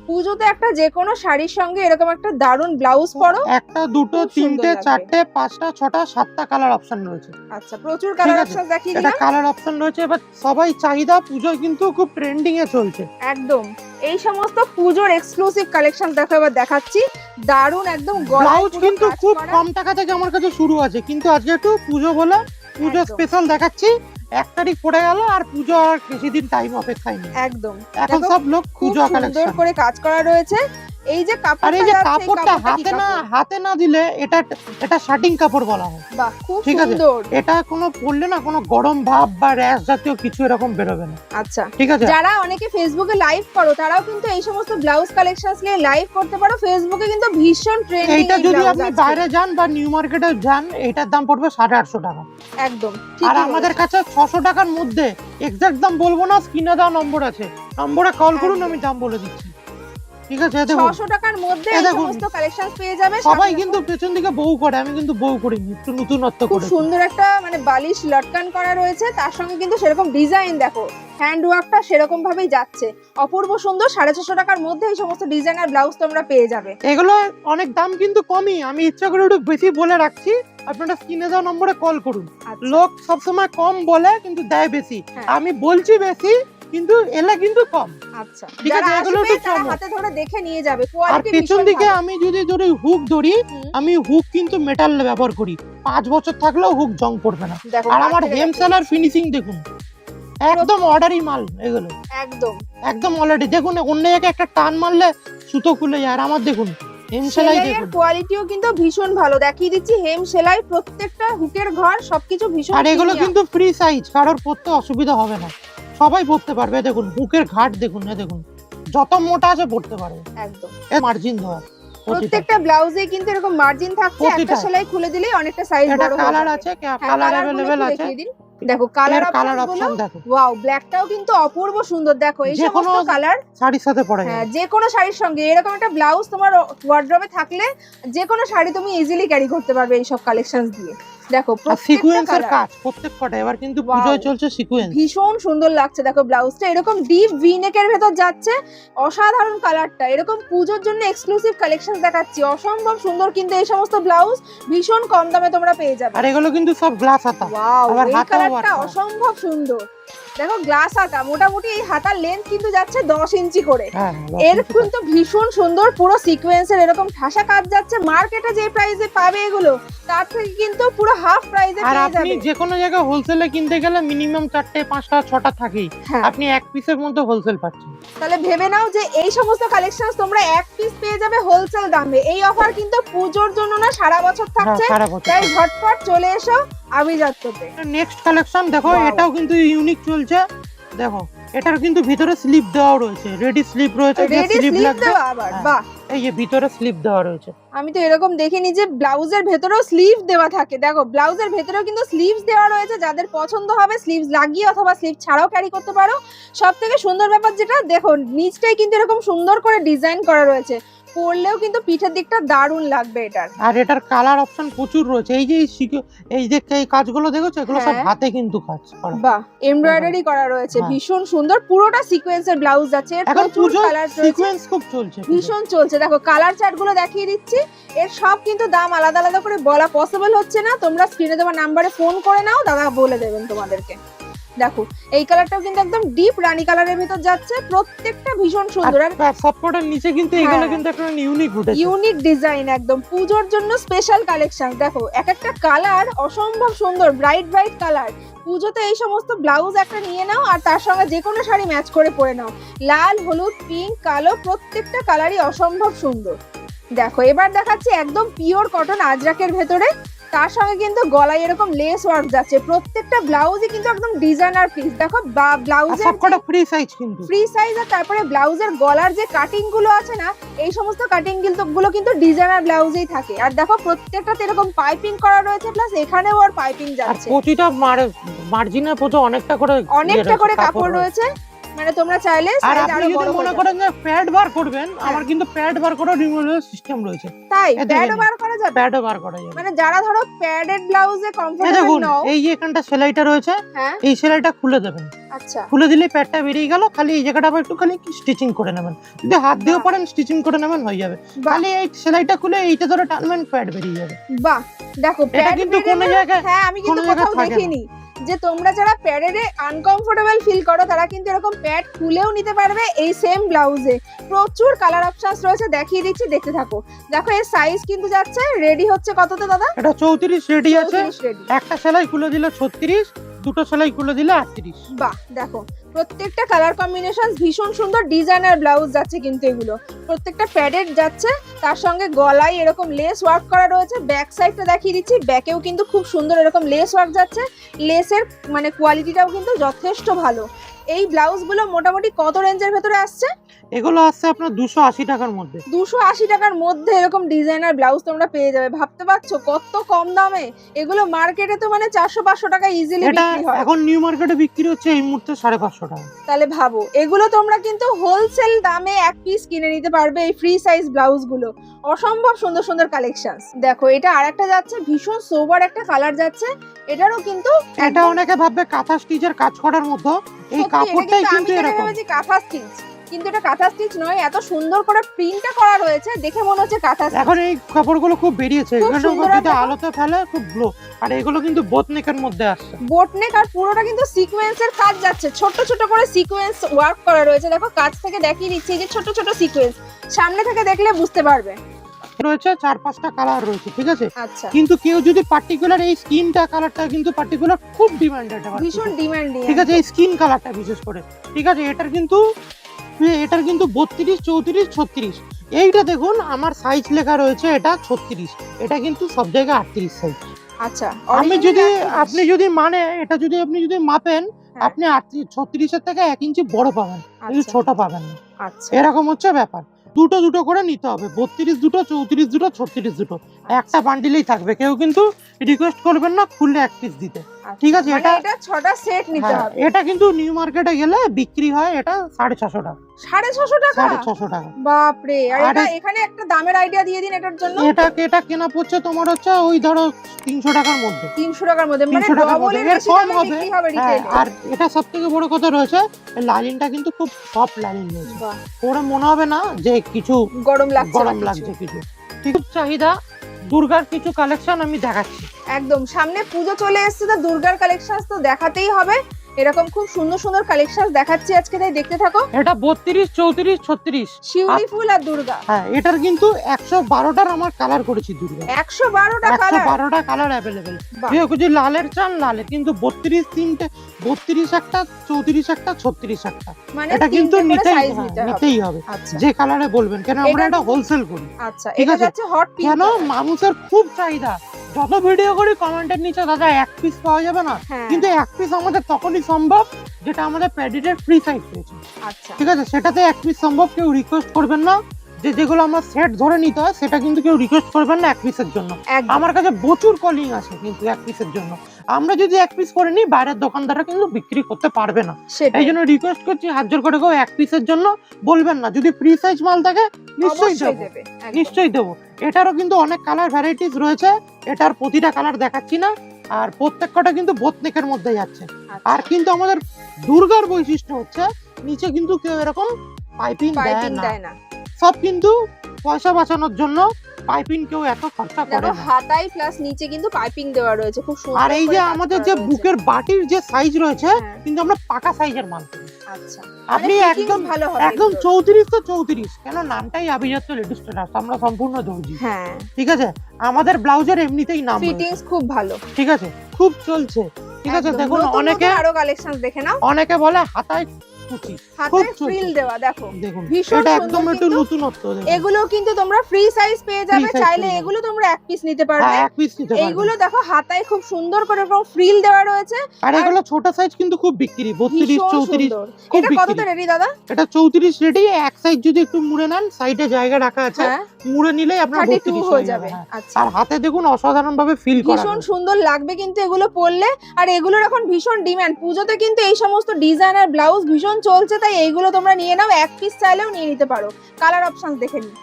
পুজোতে একটা যে কোনো শাড়ির সঙ্গে এরকম একটা দারুন ব্লাউজ পরো। একটা, দুটো, তিনটে, চারটে, পাঁচটা, ছটা, সাতটা কালার অপশন রয়েছে। আচ্ছা, প্রচুর কালার অপশন দেখিয়ে দিলাম। এটা কালার অপশন রয়েছে। এবার সবাই চাহিদা পুজোয় কিন্তু খুব ট্রেন্ডিং এ চলছে। একদম, এই সমস্ত পুজোর এক্সক্লুসিভ কালেকশন দেখো এবার দেখাচ্ছি। দারুন একদম ব্লাউজ কিন্তু খুব কম টাকা থেকে আমার কাছে শুরু আছে, কিন্তু আজকে একটু পুজো বলে পুজো স্পেশাল দেখাচ্ছি। 1 তারিখ পড়ে গেল আর পুজো আর বেশি দিন টাইম অপেক্ষায় নেই। একদম, এখন সব লোক পুজো কালেকশন সুন্দর করে কাজ করা রয়েছে। এই যে কাপড়টা, আর এই যে কাপড়টা হাতে না দিলে এটা শার্টিং কাপড় বলা হয়। বাহ, খুব সুন্দর। এটা কোনো পরলে না কোনো গরম ভাব বা র‍্যাশ জাতীয় কিছু এরকম বেরোবে না। আচ্ছা, ঠিক আছে। যারা অনেকে ফেসবুকে লাইভ করো তারাও কিন্তু এই সমস্ত ব্লাউজ কালেকশনস নিয়ে লাইভ করতে পারো। ফেসবুকে কিন্তু ভীষণ ট্রেন্ডিং। এইটা যদি আপনি বাইরে যান বা নিউ মার্কেটে যান, এটার দাম পড়বে 850 টাকা। একদম, আর আমাদের কাছে 600 টাকার মধ্যে, এক্সাক্ট দাম বলবো না, স্ক্রিনে দেওয়া নম্বর আছে, নম্বরে কল করুন, আমি দাম বলে দিচ্ছি। ঠিক আছে, 600 টাকার মধ্যে এই সমস্ত কালেকশনস পেয়ে যাবে। সবাই কিন্তু পেছন দিকে বউ করে, আমি কিন্তু বউ করিনি, একটু নতুনত্ব করে। খুব সুন্দর একটা মানে বালিশ লটকান করা রয়েছে, তার সঙ্গে কিন্তু সেরকম ডিজাইন দেখো, হ্যান্ড ওয়ার্কটা সেরকম ভাবেই যাচ্ছে। অপূর্ব সুন্দর। 650 টাকার মধ্যে এই সমস্ত ডিজাইনার ব্লাউজ তোমরা পেয়ে যাবে। এগুলো অনেক দাম কিন্তু কমই, আমি ইচ্ছা করে একটু বেশি বলে রাখছি। আপনারা স্ক্রিনে দেওয়া নম্বরে কল করুন। লোক সবসময় কম বলে কিন্তু দেয় বেশি, আমি বলছি বেশি কিন্তু এলা কিন্তু কম। আচ্ছা, যারা আসবে তারা হাতে ধরে দেখে নিয়ে যাবে। আর পেছন দিকে আমি যদি হুক ধরি, আমি হুক কিন্তু মেটাল ব্যবহার করি, 5 বছর থাকলেও হুক জং পড়বে না। আর আমার হেম সেলার ফিনিশিং দেখুন, একদম অর্ডারি মাল এগুলো, একদম একদম অলরেডি। দেখুন অন্য জায়গায় একটা টান মারলে সুতো খুলে যায়, আর আমার দেখুন হেম সেলাই সেলাইয়ের দেখুন। কোয়ালিটিও কিন্তু ভীষণ ভালো, দেখিয়ে দিচ্ছি হেম সেলাই, প্রত্যেকটা হুকের ঘর সবকিছু ভীষণ। আর এগুলো premium। কিন্তু ফ্রি সাইজ, কারোর পরতে অসুবিধা হবে না, সবাই পরতে পারবে। দেখুন হুকের ঘাট দেখুন, দেখুন যত মোটা আছে পরতে পারবে, একদম মার্জিন দেওয়া প্রতিটা। প্রত্যেকটা ব্লাউজে কিন্তু এরকম মার্জিন থাকছে, একটা প্রতিটা। সেলাই খুলে দিলেই অনেকটা সাইজ এটা বড় হয়ে কালার যাবে। আছে, হ্যাঁ, কালার কালারগুলো अवेलेबल একটু আছে। দেখিয়ে দিন। দেখো কালার কালার অপশন অপশন দেখো, ওয়াও, ব্ল্যাকটাও কিন্তু অপূর্ব সুন্দর। দেখো এই যে কোনো সমস্ত কালার শাড়ির সাথে পরে হ্যাঁ, যাবে। যে কোনো শাড়ির সঙ্গে এরকম একটা ব্লাউজ তোমার ওয়ার্ড্রবে থাকলে যে কোনো শাড়ি তুমি ইজিলি ক্যারি করতে পারবে এই সব কালেকশনস দিয়ে। দেখো আর প্রত্যেকটা সিকোয়েন্সের কালার কাজ প্রত্যেক কটা, এবার কিন্তু Wow. পুজোয় চলছে সিকোয়েন্স। ভীষণ সুন্দর লাগছে। দেখো ব্লাউজটা এরকম ডিপ ভি নেকের ভেতর যাচ্ছে, অসাধারণ কালারটা। এরকম পুজোর জন্য এক্সক্লুসিভ কালেকশন দেখাচ্ছি, অসম্ভব সুন্দর। কিন্তু এই সমস্ত ব্লাউজ ভীষণ কম দামে তোমরা পেয়ে যাবে। আর এগুলো কিন্তু সব গ্লাস হাতা, ওয়াও, আবার এই হাতাও কালারটা work করা। অসম্ভব সুন্দর। দেখো গ্লাস হাতা, মোটামুটি এই হাতার লেন্থ কিন্তু যাচ্ছে 10 ইঞ্চি করে। হ্যাঁ, এর কিন্তু ভীষণ সুন্দর পুরো সিকোয়েন্সের এরকম ঠাসা কাজ যাচ্ছে। মার্কেটে যে প্রাইসে পাবে এগুলো, তার থেকে কিন্তু পুরো হাফ প্রাইসে আর পেয়ে আপনি যাবে। যে কোনো জায়গায় হোলসেলে কিনতে গেলে মিনিমাম 4টে 5টা 6টা থাকেই, হ্যাঁ, আপনি এক পিসের মধ্যে হোলসেল পাচ্ছেন। তাহলে ভেবে নাও যে এই সমস্ত কালেকশন তোমরা এক পিস পেয়ে যাবে হোলসেল দামে। এই অফার কিন্তু পুজোর জন্য না, সারা বছর হ্যাঁ, থাকছে। সারা বছর। তাই ঝটপট চলে এসো আভিজাত্যতে। নেক্সট কালেকশন দেখো, Wow. এটাও কিন্তু ইউনিক চলছে। দেখো এটার কিন্তু ভিতরে স্লিপ দেওয়া রয়েছে, রেডি স্লিপ রয়েছে, যে রেডি স্লিপ স্লিভ লাগবে। দেওয়া আবার, হ্যাঁ। বাহ। এই যে ভিতরে স্লিপ দেওয়া রয়েছে। আমি তো এরকম দেখিনি যে ব্লাউজের ভেতরেও স্লিভ দেওয়া থাকে। দেখো ব্লাউজের ভেতরেও কিন্তু স্লিভস দেওয়া রয়েছে, যাদের পছন্দ হবে স্লিভস লাগিয়ে অথবা স্লিভ ছাড়াও ক্যারি করতে পারো। সব থেকে সুন্দর ব্যাপার যেটা, দেখো নিচটাই কিন্তু এরকম সুন্দর করে ডিজাইন করা রয়েছে, পরলেও কিন্তু পিঠের দিকটা দারুণ লাগবে এটার। আর এটার কালার অপশন প্রচুর রয়েছে। এই যে এই যে এই কাজগুলো দেখেছো, এগুলো সব হ্যাঁ। হাতে কিন্তু কাজ করা। বাহ, এমব্রয়ডারি করা রয়েছে, হ্যাঁ। ভীষণ সুন্দর। পুরোটা সিকোয়েন্সের ব্লাউজ আছে, এর এখন প্রচুর পুজো কালার রয়েছে, সিকোয়েন্স খুব চলছে। ভীষণ চলছে। দেখো কালার চার্ট গুলো দেখিয়ে দিচ্ছি। এর সব কিন্তু দাম আলাদা আলাদা করে বলা পসিবল হচ্ছে না, তোমরা স্ক্রিনে দেওয়া নাম্বারে ফোন করে নাও, দাদা বলে দেবেন তোমাদেরকে। দেখো এই কালারটাও কিন্তু একদম ডিপ রানী কালারের ভিতর যাচ্ছে, প্রত্যেকটা ভীষণ সুন্দর। আর সবকটার নিচে কিন্তু এগুলো হ্যাঁ। কিন্তু একটা ইউনিক উঠেছে। ইউনিক ডিজাইন, একদম পুজোর জন্য স্পেশাল কালেকশন। দেখো এক একটা কালার অসম্ভব সুন্দর, ব্রাইট ব্রাইট কালার। পুজোতে এই সমস্ত ব্লাউজ একটা নিয়ে নাও, আর তার সঙ্গে যে কোনো শাড়ি ম্যাচ করে পরে নাও। লাল, হলুদ, পিঙ্ক, কালো, প্রত্যেকটা কালারই অসম্ভব সুন্দর। দেখো এবার দেখাচ্ছি একদম পিওর কটন আজরাকের ভেতরে, তার সঙ্গে কিন্তু গলায় এরকম লেস ওয়ার্ক যাচ্ছে। প্রত্যেকটা ব্লাউজই কিন্তু একদম ডিজাইনার পিস। দেখো আর ব্লাউজের সবকটা ফ্রি সাইজ কিন্তু। ফ্রি সাইজ, আর তারপরে ব্লাউজের গলার যে কাটিং গুলো আছে না, এই সমস্ত কাটিং গুলো কিন্তু ডিজাইনার ব্লাউজেই থাকে। আর দেখো প্রত্যেকটাতে এরকম পাইপিং করা রয়েছে, প্লাস এখানেও আর পাইপিং আর যাচ্ছে। প্রতিটা মার্জিনের প্রতি অনেকটা করে অনেকটা করে কাপড় রয়েছে, মানে তোমরা চাইলে আর সাইজ আপনি আরো যদি বড় মনে করে করেন যে প্যাড বার করবেন, আমার কিন্তু প্যাড বার করার রিমুভাল সিস্টেম রয়েছে। তাই দেখে প্যাডও নিন। বার করা যাবে। প্যাডও বার করা যাবে। মানে যারা ধরো প্যাডেড ব্লাউজে এই কমফোর্টেবল দেখুন, নাও। এই যে এখানটা সেলাইটা রয়েছে, হ্যাঁ, এই সেলাইটা খুলে দেবেন। আচ্ছা, খুলে দিলে প্যাডটা বেরিয়ে গেল, খালি এই জায়গাটা আবার একটুখানি স্টিচিং করে নেবেন। যদি হাত দিয়েও বাহ। পারেন স্টিচিং করে নেবেন, হয়ে যাবে। বাহ খালি এই সেলাইটা খুলে এইটা ধরে টানবেন, প্যাড বেরিয়ে যাবে। বাহ। দেখো এটা প্যাড কিন্তু কোনো জায়গায় হ্যাঁ, আমি কিন্তু কোনো জায়গায় কোথাও থাকে না। দেখিনি যে তোমরা যারা প্যাডে আনকমফোর্টেবল ফিল করো, তারা কিন্তু এরকম প্যাড খুলেও নিতে পারবে এই সেম ব্লাউজে। প্রচুর কালার অপশনস রয়েছে, দেখিয়ে দিচ্ছি, দেখতে থাকো। দেখো এর সাইজ কিন্তু যাচ্ছে, রেডি হচ্ছে কততে দাদা? এটা 34 রেডি আছে। 34 রেডি। একটা সেলাই খুলে দিলে 36, দুটো সেলাই খুলে দিলে 38। বাহ, দেখো প্রত্যেকটা কালার কম্বিনেশন ভীষণ সুন্দর, ডিজাইনার ব্লাউজ যাচ্ছে কিন্তু এগুলো প্রত্যেকটা প্যাডেড যাচ্ছে। তার সঙ্গে গলায় এরকম লেস ওয়ার্ক করা রয়েছে। ব্যাক সাইডটা দেখিয়ে দিচ্ছি, ব্যাকেও কিন্তু খুব সুন্দর এরকম লেস ওয়ার্ক যাচ্ছে। লেসের মানে কোয়ালিটিটাও কিন্তু যথেষ্ট ভালো। এই ব্লাউজগুলো মোটামুটি কত রেঞ্জের ভেতরে আসছে? এগুলো আসছে আপনার 280 টাকার মধ্যে। 280 টাকার মধ্যে এরকম ডিজাইনার ব্লাউজ তোমরা পেয়ে যাবে। ভাবতে পারছো কত কম দামে? এগুলো মার্কেটে তো মানে 400-500 টাকা ইজিলি এটা বিক্রি হয়। এখন নিউ মার্কেটে বিক্রি হচ্ছে এই মুহূর্তে 550 টাকা। তাহলে ভাবো, এগুলো তোমরা কিন্তু হোলসেল দামে এক পিস কিনে নিতে পারবে এই ফ্রি সাইজ ব্লাউজ গুলো। অসম্ভব সুন্দর সুন্দর কালেকশনস। দেখো এটা আরেকটা যাচ্ছে, ভীষণ সোবার একটা কালার যাচ্ছে। এটারও কিন্তু এটা অনেকে ভাববে কাঁথা স্টিচের কাজ করার মতো, এই কাপড়টাই কিন্তু এরকম। কাঁথা স্টিচ, কিন্তু এটা কাঁথা স্টিচ নয়। এত সুন্দর করে প্রিন্টটা করা রয়েছে, দেখে মনে হচ্ছে কাঁথা স্টিচ। এখন এই কাপড়গুলো খুব বেরিয়েছে, খুব এগুলো সুন্দর যদি দেখো। আলোতে ফেলে খুব গ্লো। আর এগুলো কিন্তু বোটনেকের মধ্যে আসছে। বোটনেক, আর পুরোটা কিন্তু সিকোয়েন্সের কাজ যাচ্ছে। ছোট ছোট করে সিকোয়েন্স ওয়ার্ক করা রয়েছে। দেখো কাছ থেকে দেখিয়ে দিচ্ছি, যে ছোট ছোট সিকোয়েন্স, সামনে থেকে দেখলে বুঝতে পারবে। রয়েছে 4-5টা কালার রয়েছে, ঠিক আছে। আচ্ছা, কিন্তু কেউ যদি পার্টিকুলার এই স্কিনটা কালারটা কিন্তু পার্টিকুলার খুব ডিমান্ডেড, ভীষণ ডিমান্ডিং, ঠিক আছে, এই স্কিন কালারটা বিশেষ করে, ঠিক আছে। এটার কিন্তু 32, 34, 36। এইটা দেখুন আমার সাইজ লেখা রয়েছে, এটা 36, এটা কিন্তু সব জায়গায় 38 সাইজ। আচ্ছা, আপনি যদি মানে এটা যদি আপনি যদি মাপেন, আপনি 36 এর থেকে 1 ইঞ্চি বড় পাবেন, কিন্তু ছোট পাবেন না। আচ্ছা, এরকম হচ্ছে ব্যাপার। দুটো করে নিতে হবে, 32 দুটো, 34 দুটো, 36 দুটো, একটা বান্ডিলেই থাকবে। কেউ কিন্তু রিকোয়েস্ট করবেন না খুললে এক পিস দিতে, ঠিক আছে। এটা 6টা সেট নিতে হবে। এটা কিন্তু নিউ মার্কেটে গেলে বিক্রি হয় এটা 650 টাকা। 650 টাকা? 650 টাকা, বাপ রে। আর এটা এখানে একটা দামের আইডিয়া দিয়ে দিন এটার জন্য। এটা কেনা পড়ছে তোমার হচ্ছে ওই ধরো 300 টাকার মধ্যে। 300 টাকার মধ্যে, মানে 300 টাকার ডবলের মধ্যে, বেশি দামে বিক্রি হবে রিটেইলে। আর এটা সবথেকে বড় কথা রয়েছে, লাইনিংটা কিন্তু খুব সফট লাইনিং রয়েছে, ওরা মনে হবে না যে কিছু গরম লাগছে কিছু। ঠিক চাহিদা দুর্গার কিছু কালেকশন আমি দেখাচ্ছি। একদম সামনে পুজো চলে এসেছে, তো দুর্গার কালেকশন তো দেখাতেই হবে। এরকম খুব সুন্দর সুন্দর কালেকশন দেখাচ্ছি আজকে, তাই দেখতে থাকো। এটা 32, 34, 36 শিউলি ফুল আর দুর্গা। হ্যাঁ, এটার কিন্তু 112টার আমার কালার করেছি দুর্গা। 112টা কালার? 112টা কালার अवेलेबल। কেউ কিছু লালের চান লালে, কিন্তু 32 তিনটে, 32 একটা, 34 একটা, 36 একটা, মানে এটা কিন্তু নিতেই হবে আচ্ছা, যে কালারে বলবেন, কেন আমরা এটা হোলসেল করি। আচ্ছা, এটা হচ্ছে হট পিঙ্ক। কেন মানুষের খুব চাহিদা, যত ভিডিও করি কমেন্টের নিচে দাদা এক পিস পাওয়া যাবে না, কিন্তু এক পিস আমাদের তখনই সম্ভব যেটা আমাদের প্যাডিটের ফ্রি সাইজ পেয়েছে। আচ্ছা, ঠিক আছে, সেটাতে এক পিস সম্ভব। কেউ রিকোয়েস্ট করবেন না যেগুলো আমরা সেট ধরে নিতে হয়, সেটা কিন্তু কেউ রিকোয়েস্ট করবেন না এক পিসের জন্য। আমার কাছে প্রচুর কলিং আছে কিন্তু এক পিসের জন্য। আমরা যদি এক পিস করে নিই, বাইরের দোকানদাররা কিন্তু বিক্রি করতে পারবে না। এই জন্য রিকোয়েস্ট করছি, হাত জোর করে কেউ এক পিসের জন্য বলবেন না। যদি ফ্রি সাইজ মাল থাকে নিশ্চয়ই দেবো। এটারও কিন্তু অনেক কালার ভ্যারাইটিস রয়েছে, এটার প্রতিটা কালার দেখাচ্ছি না, আর প্রত্যেকটা কিন্তু বোতনেকের মধ্যে যাচ্ছে। আর কিন্তু আমাদের দুর্গার বৈশিষ্ট্য হচ্ছে নিচে কিন্তু কেউ এরকম পাইপিং দেয় না, সব কিন্তু পয়সা বাঁচানোর জন্য পাইপিং কেউ এত খরচা করে না। হাতাই প্লাস নিচে কিন্তু পাইপিং দেওয়া রয়েছে খুব সুন্দর। আর এই যে আমাদের যে বুকের বাটির যে সাইজ রয়েছে, কিন্তু আমরা পাকা সাইজের মাল করি। আচ্ছা, আপনি একদম 34 তো 34, কেন নামটাই আভিজাত্য লেডিস টেলার্স, আমরা সম্পূর্ণ দর্জি। হ্যাঁ, ঠিক আছে, আমাদের ব্লাউজের এমনিতেই নাম, ফিটিংস খুব ভালো, ঠিক আছে, খুব চলছে। ঠিক আছে, দেখুন অনেকে আরো কালেকশন দেখে নাও। অনেকে বলে হাতায় কুচি, হাতায় ফ্রিল দেওয়া, দেখো দেখুন ভীষণ এটা একদম একটু নতুনত্ব। এগুলো কিন্তু তোমরা ফ্রি সাইজ পেয়ে যাবে, চাইলে এগুলো তোমরা এক পিস নিতে পারবে। এক পিস নিতে পারবে। এইগুলো দেখো হাতায় খুব সুন্দর করে এরকম ফ্রিল দেওয়া রয়েছে। আর এগুলো ছোট সাইজ কিন্তু খুব বিক্রি, 32, 34। এটা কততে রেডি দাদা? এটা 34 রেডি। এক সাইজ যদি একটু মুড়ে নেন, সাইডে জায়গা রাখা আছে, মুড়ে নিলেই আপনার 32 হয়ে যাবে। আচ্ছা, আর হাতে দেখুন অসাধারণ ভাবে ফিল করা, ভীষণ সুন্দর লাগবে কিন্তু এগুলো পরলে। আর এগুলোর এখন ভীষণ ডিমান্ড, পুজোতে কিন্তু এই সমস্ত ডিজাইনার ব্লাউজ ভীষণ চলছে, তাই এইগুলো তোমরা নিয়ে নাও। এক পিস চাইলেও নিয়ে নিতে পারো। কালার অপশনস দেখে নিই।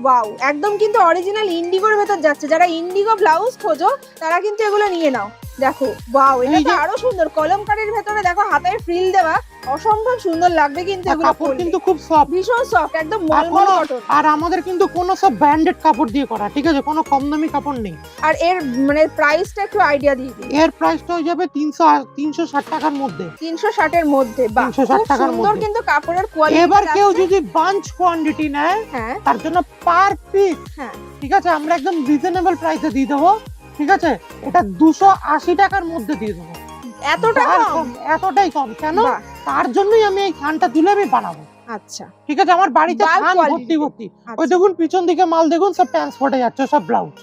ওয়াও, একদম কিন্তু অরিজিনাল ইন্ডিগোর ভেতর যাচ্ছে। যারা ইন্ডিগো ব্লাউজ খোঁজো তারা কিন্তু এগুলো নিয়ে নাও। দেখো ওয়াও, এটা তো আরো সুন্দর, কলমকারীর ভেতরে দেখো হাতায় ফ্রিল দেওয়া, অসম্ভব সুন্দর লাগবে কিন্তু এগুলো কাপড় কিন্তু খুব সফট, ভীষণ সফট, একদম মলমল কটন। আর আমাদের কিন্তু কোনো সব ব্র্যান্ডেড কাপড় দিয়ে করা, ঠিক আছে, কোনো কম দামি কাপড় নেই। আর এর মানে প্রাইসটা একটু আইডিয়া দিয়ে দিন। এর প্রাইসটা হয়ে যাবে 360 টাকার মধ্যে। 360 এর মধ্যে, বাহ, 360 টাকার মধ্যে। সুন্দর কিন্তু কাপড়ের কোয়ালিটি। এবার কেউ যদি বাঞ্চ কোয়ান্টিটি নেয়, তার জন্য পার পিস, ঠিক আছে, আমরা একদম রিজনেবল প্রাইসে দিয়ে দেবো। ঠিক আছে, এটা 280 টাকার মধ্যে দিয়ে দেবো। এতটাই কম কেন? তার জন্যই আমি এই খানটা তুলে আমি বানাবো। আচ্ছা, ঠিক আছে, আমার বাড়িতে খান ভর্তি ভর্তি। ওই দেখুন পিছন দিকে মাল দেখুন, সব ট্রান্সপোর্টে যাচ্ছে, সব ব্লাউজ।